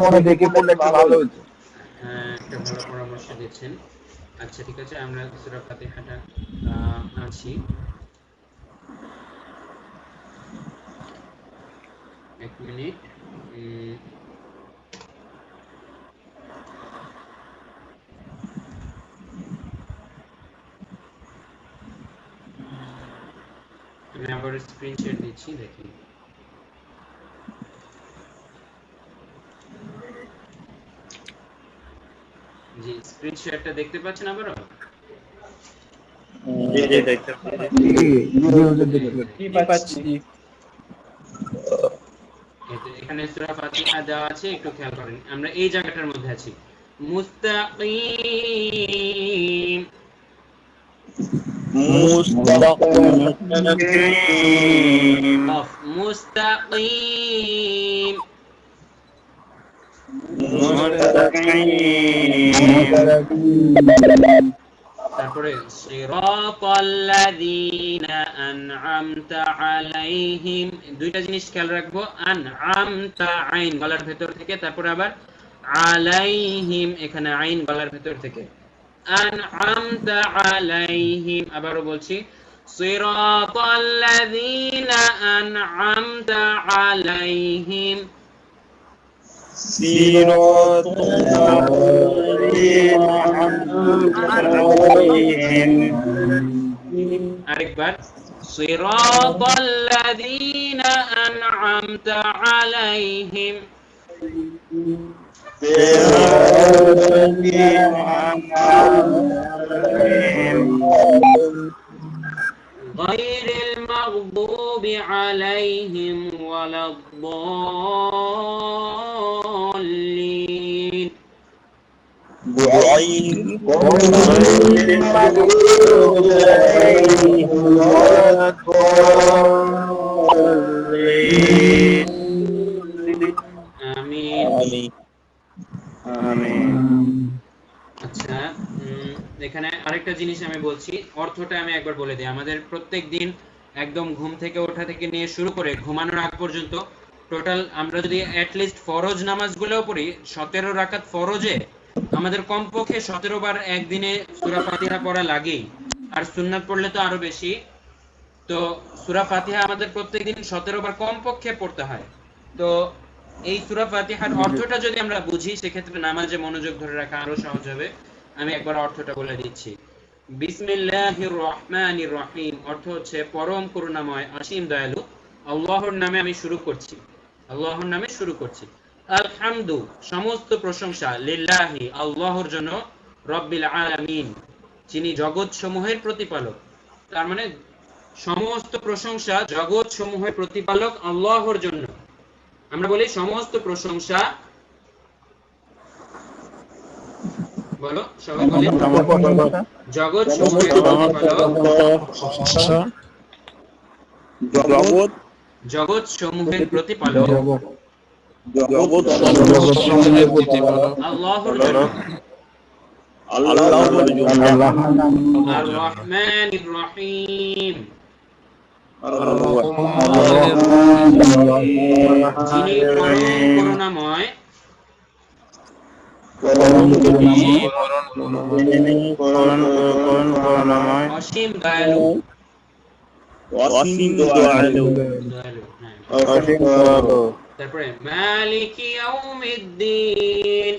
পরামর্শ দিচ্ছেন। আচ্ছা ঠিক আছে, আমরা সূরা ফাতিহাটা আছি। এক মিনিট। আমি আবার স্ক্রিন শেয়ার দিচ্ছি, দেখি। জি, স্ক্রিন শেয়ারটা দেখতে পাচ্ছেন আবারও? জি জি দেখতে পাচ্ছি। এখানে সূরা ফাতিহা দেওয়া আছে, একটু খেয়াল করেন। আমরা এই জায়গাটার মধ্যে আছি। মুস্তাকিম, অফ, মুস্তাকিম। তারপরে সিরাতাল্লাযীনা আন'আমতা আলাইহিম, দুইটা জিনিস খেয়াল রাখবো। আন'আমতা আইন গলার ভেতর থেকে, তারপরে আবার আলাইহিম এখানে আইন গলার ভেতর থেকে। আন'আমতা আলাইহিম, আবারও বলছি সিরাতাল্লাযীনা আন'আমতা আলাইহিম। আরেকবার, সিরাতাল্লাযীনা আন'আমতা আলাইহিম। غير المغضوب عليهم ولا الضالين. আচ্ছা, এখানে আরেকটা জিনিস আমি বলছি, অর্থটা আমি একবার বলে দিই। আমাদের প্রত্যেক দিন একদম ঘুম থেকে ওঠা থেকে নিয়ে শুরু করে ঘুমানোর আগ পর্যন্ত টোটাল আমরা যদি অ্যাটলিস্ট ফরজ নামাজগুলোও পড়ি, 17 রাকাত ফরজে আমাদের কমপক্ষে 17 বার একদিনে সূরা ফাতিহা পড়া লাগেই। আর সুন্নাত পড়লে তো আরো বেশি। তো সূরা ফাতিহা আমাদের প্রত্যেকদিন 17 বার কমপক্ষে পড়তে হয়। তো এই সূরা ফাতিহার অর্থটা যদি আমরা বুঝি, সেক্ষেত্রে নামাজে মনোযোগ ধরে রাখা আরো সহজ হবে। আমি একবার অর্থটা বলে দিচ্ছি। বিসমিল্লাহির রহমানির রহিম অর্থ হচ্ছে পরম করুণাময়, অসীম দয়ালু। আল্লাহর নামে আমি শুরু করছি, আল্লাহর নামে শুরু করছি। আলহামদু সমস্ত প্রশংসা, লিল্লাহি আল্লাহর জন্য, রব্বিল আলামিন যিনি জগৎ সমূহের প্রতিপালক। তার মানে সমস্ত প্রশংসা জগৎ সমূহের প্রতিপালক আল্লাহর জন্য। আমরা বলি সমস্ত প্রশংসা, বলো সবাই বলি, জগৎ সমূহের প্রতিপালক, জগৎ সমূহের প্রতিপালক আল্লাহর জন্য। আর রহমানির রহিম, যিনি পরম করুণাময়, অসীম দয়ালু। তারপরে মালিকি ইয়াউমিদ্দিন,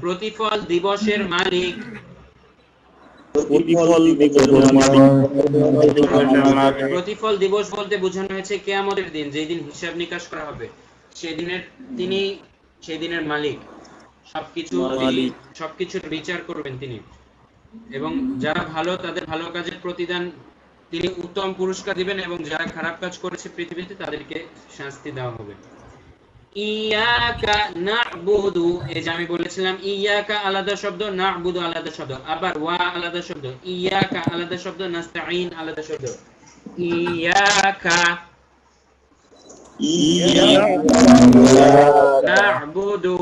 প্রতিফল দিবসের মালিক। প্রতিফল দিবস বলতে বোঝানো হয়েছে কিয়ামতের দিন, যেই দিন হিসাব নিকাশ করা হবে, সেই দিনের মালিক, সবকিছুর বিচার করবেন তিনি। এবং যারা ভালো তাদের ভালো কাজের প্রতিদান তিনি উত্তম পুরস্কার দিবেন, এবং যারা খারাপ কাজ করেছে পৃথিবীতে তাদেরকে শাস্তি দেওয়া হবে। ইয়াকা না'বুদু, এই যে আমি বলেছিলাম ইয়াকা আলাদা শব্দ, না'বুদু আলাদা শব্দ, আবার ওয়া আলাদা শব্দ, ইয়াকা আলাদা শব্দ, নাস্তাঈন আলাদা শব্দ। ইয়াকা না'বুদু,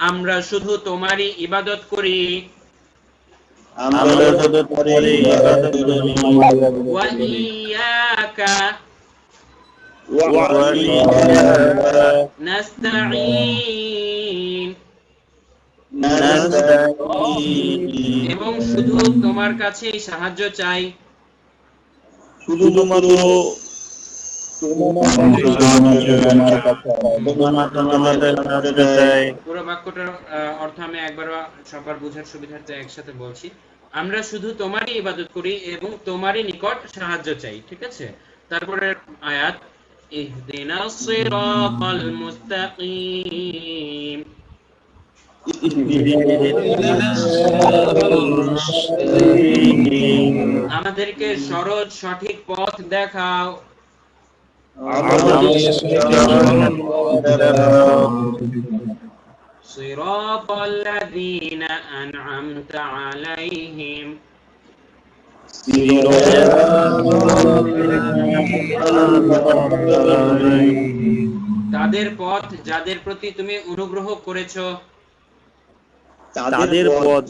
আমরা শুধু তোমারই ইবাদত করি। ওয়া ইয়াকা নাস্তাঈন, এবং শুধু তোমার কাছেই সাহায্য চাই। শুধুমাত্র পুরো বাক্যটার অর্থ আমি একবার সবার বোঝার সুবিধার্থে একসাথে বলছি। আমরা শুধু তোমারই ইবাদত করি এবং তোমারই নিকট সাহায্য চাই। ঠিক আছে, তারপরে আয়াত ইহদিনাস সিরাতাল মুস্তাকিম, আমাদেরকে সরল সঠিক পথ দেখাও। সিরাতাল্লাযীনা আন'আমতা আলাইহিম, তাদের পথ যাদের প্রতি তুমি অনুগ্রহ করেছো। তাদের পথ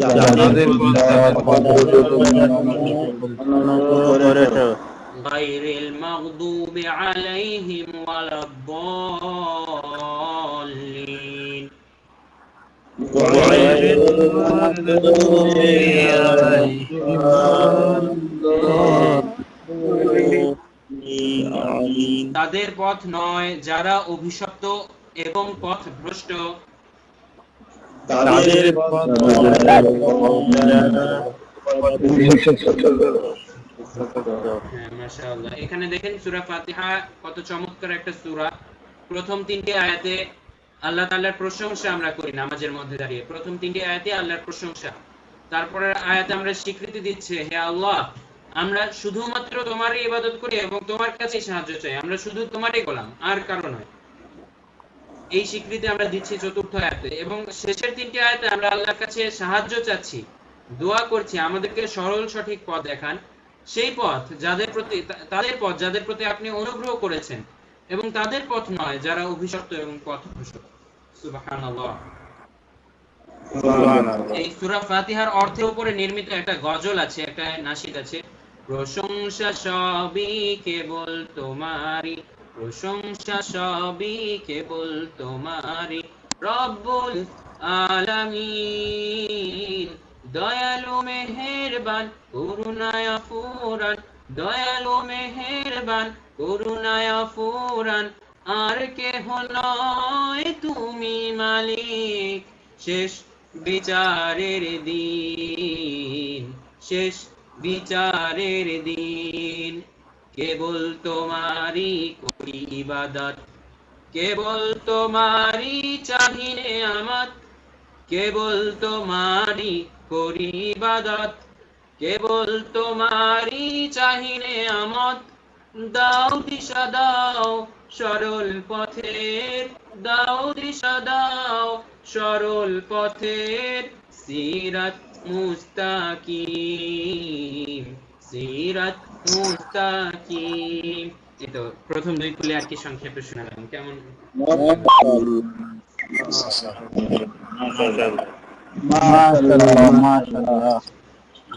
গায়রিল মাগদুবি আলাইহিম ওয়ালাদ-দাল্লিন, তাদের পথ নয় যারা অভিশপ্ত এবং পথভ্রষ্ট। মাশাআল্লাহ, এখানে দেখেন সূরা ফাতিহা কত চমৎকার একটা সূরা। প্রথম তিনটি আয়াতে আল্লাহ তাআলার প্রশংসা আমরা করি নামাজের মধ্যে দাঁড়িয়ে, প্রথম তিনটি আয়াতে আল্লাহর প্রশংসা। তারপরের আয়াতে আমরা স্বীকৃতি দিচ্ছি, হে আল্লাহ আমরা শুধুমাত্র তোমারই ইবাদত করি এবং তোমার কাছেই সাহায্য চাই, আমরা শুধু তোমারই গোলাম, আর কারো নয়। এই স্বীকৃতি আমরা দিচ্ছি চতুর্থ আয়াতে। এবং শেষের তিনটি আয়াতে আমরা আল্লাহর কাছে সাহায্য চাচ্ছি, দোয়া করছি আমাদেরকে সরল সঠিক পথ দেখান, সেই পথ তাদের পথ যাদের প্রতি আপনি অনুগ্রহ করেছেন, এবং তাদের পথ নয় যারা অভিশপ্ত এবং পথভ্রষ্ট। সুবহানাল্লাহ। এই সূরা ফাতিহার অর্থের উপরে নির্মিত একটা গজল আছে, একটা নাশিদ আছে। প্রশংসা সবই কেবল তোমারই, প্রশংসা সবই কেবল তোমারই, রব্বুল আলামিন, দয়ালু মেহেরবান করুণায় ফুরান, দয়ালু মেহেরবান করুণায় ফুরান, আর কেহ নয় তুমি মালিক, শেষ বিচারের দিন, শেষ বিচারের দিন, কেবল তোমারই করি ইবাদত, কেবল তোমারই চাহিনে আমাত, কেবল তোমারই করি ইবাদত, কেবল তোমারই চাহিনে আমত, দাও দিশা দাও সরল পথের, দাও দিশা দাও সরল পথের, সিরাত মুস্তাকিম, সিরাত মুস্তাকিম। এই তো প্রথম দুই কুলে আর কি সংক্ষেপে শোনালাম, কেমন?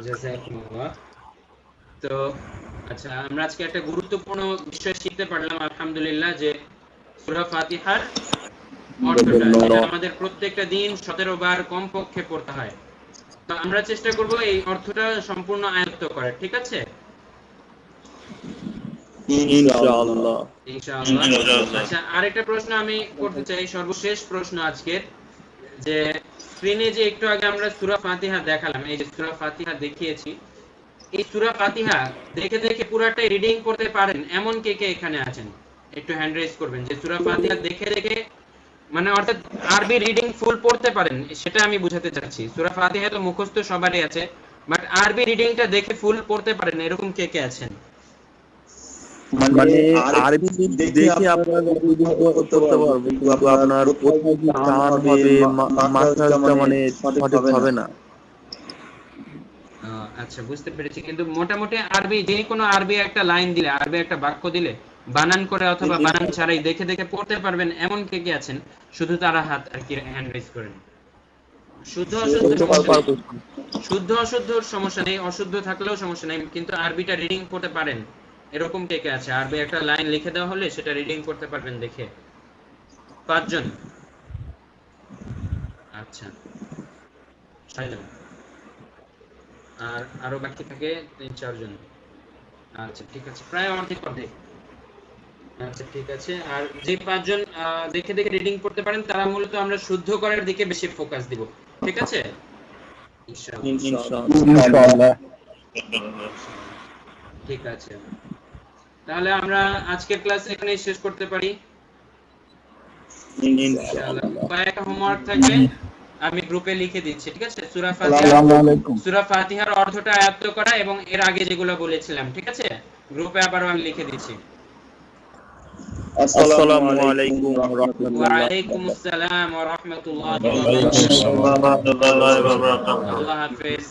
জাযাকুমুল্লাহ। তো আচ্ছা, আমরা আজকে একটা গুরুত্বপূর্ণ বিষয় শিখতে পারলাম আলহামদুলিল্লাহ, যে সূরা ফাতিহার অর্থটা, যেটা আমাদের প্রত্যেকটা দিন 17 বার কমপক্ষে পড়তে হয়। তো আমরা চেষ্টা করব এই অর্থটা সম্পূর্ণ আয়ত্ত করার, ঠিক আছে? ইনশাআল্লাহ। ইনশাআল্লাহ। আচ্ছা, আরেকটা প্রশ্ন আমি করতে চাই, সর্বশেষ প্রশ্ন আজকের, যে স্ক্রিনে যে একটু আগে আমরা সূরা ফাতিহা দেখালাম, এই যে সূরা ফাতিহা দেখিয়েছি, এই সূরা ফাতিহা দেখে দেখে পুরাটাই রিডিং করতে পারেন এমন কে কে এখানে আছেন? একটু হ্যান্ড রেজ করবেন, যে সূরা ফাতিহা দেখে দেখে, মানে অর্থাৎ আরবি রিডিং ফুল পড়তে পারেন, সেটা আমি বুঝাতে চাচ্ছি। সূরা ফাতিহা তো মুখস্থ সবারই আছে, বাট আরবি রিডিংটা দেখে ফুল পড়তে পারেন এরকম কে কে আছেন? মানে আরবি দেখে আপনারা করতে পারবেন, কিন্তু আপনার কোথায় কি টান হবে, মাথাটা মানে সঠিক হবে না। আচ্ছা, বুঝতে পেরেছি। কিন্তু মোটামুটি আরবি, যে কোনো আরবি একটা লাইন দিলে, আরবি একটা বাক্য দিলে বানান করে অথবা বানান ছাড়াই দেখে দেখে পড়তে পারবেন এমন কে কে আছেন? শুধু তারা হাত আর কি হ্যান্ড রেজ করেন। শুদ্ধ অশুদ্ধর সমস্যা নেই, অশুদ্ধ থাকলেও সমস্যা নেই, কিন্তু আরবিটা রিডিং করতে পারেন এরকম কে কে আছে? আরবি একটা লাইন লিখে দেওয়া হলে সেটা রিডিং করতে পারবেন দেখে? 5 জন। আচ্ছা, 6 জন। আর আরো বাকি থাকে 3-4 জন। আচ্ছা, ঠিক আছে, প্রায় অর্ধেক। আচ্ছা, ঠিক আছে। আর যে 5 জন দেখে দেখে রিডিং করতে পারেন, তারা মূলত আমরা শুদ্ধ করার দিকে বেশি ফোকাস দিব, ঠিক আছে? ইনশাআল্লাহ। ঠিক আছে, তাহলে আমরা আজকের ক্লাস এখানেই শেষ করতে পারি ইনশাআল্লাহ। কয়েকটা হোমওয়ার্ক থাকবে, আমি গ্রুপে লিখে দিচ্ছি, ঠিক আছে? সূরা ফাতিহার অর্থটা আয়ত্ত করা এবং এর আগে যেগুলো বলেছিলাম, ঠিক আছে? গ্রুপে আবারও আমি লিখে দিচ্ছি। আসসালামু আলাইকুম ওয়া রাহমাতুল্লাহ। ওয়া আলাইকুমুস সালাম ওয়া রাহমাতুল্লাহি ওয়া বারাকাতুহু। আল্লাহ হাফেজ।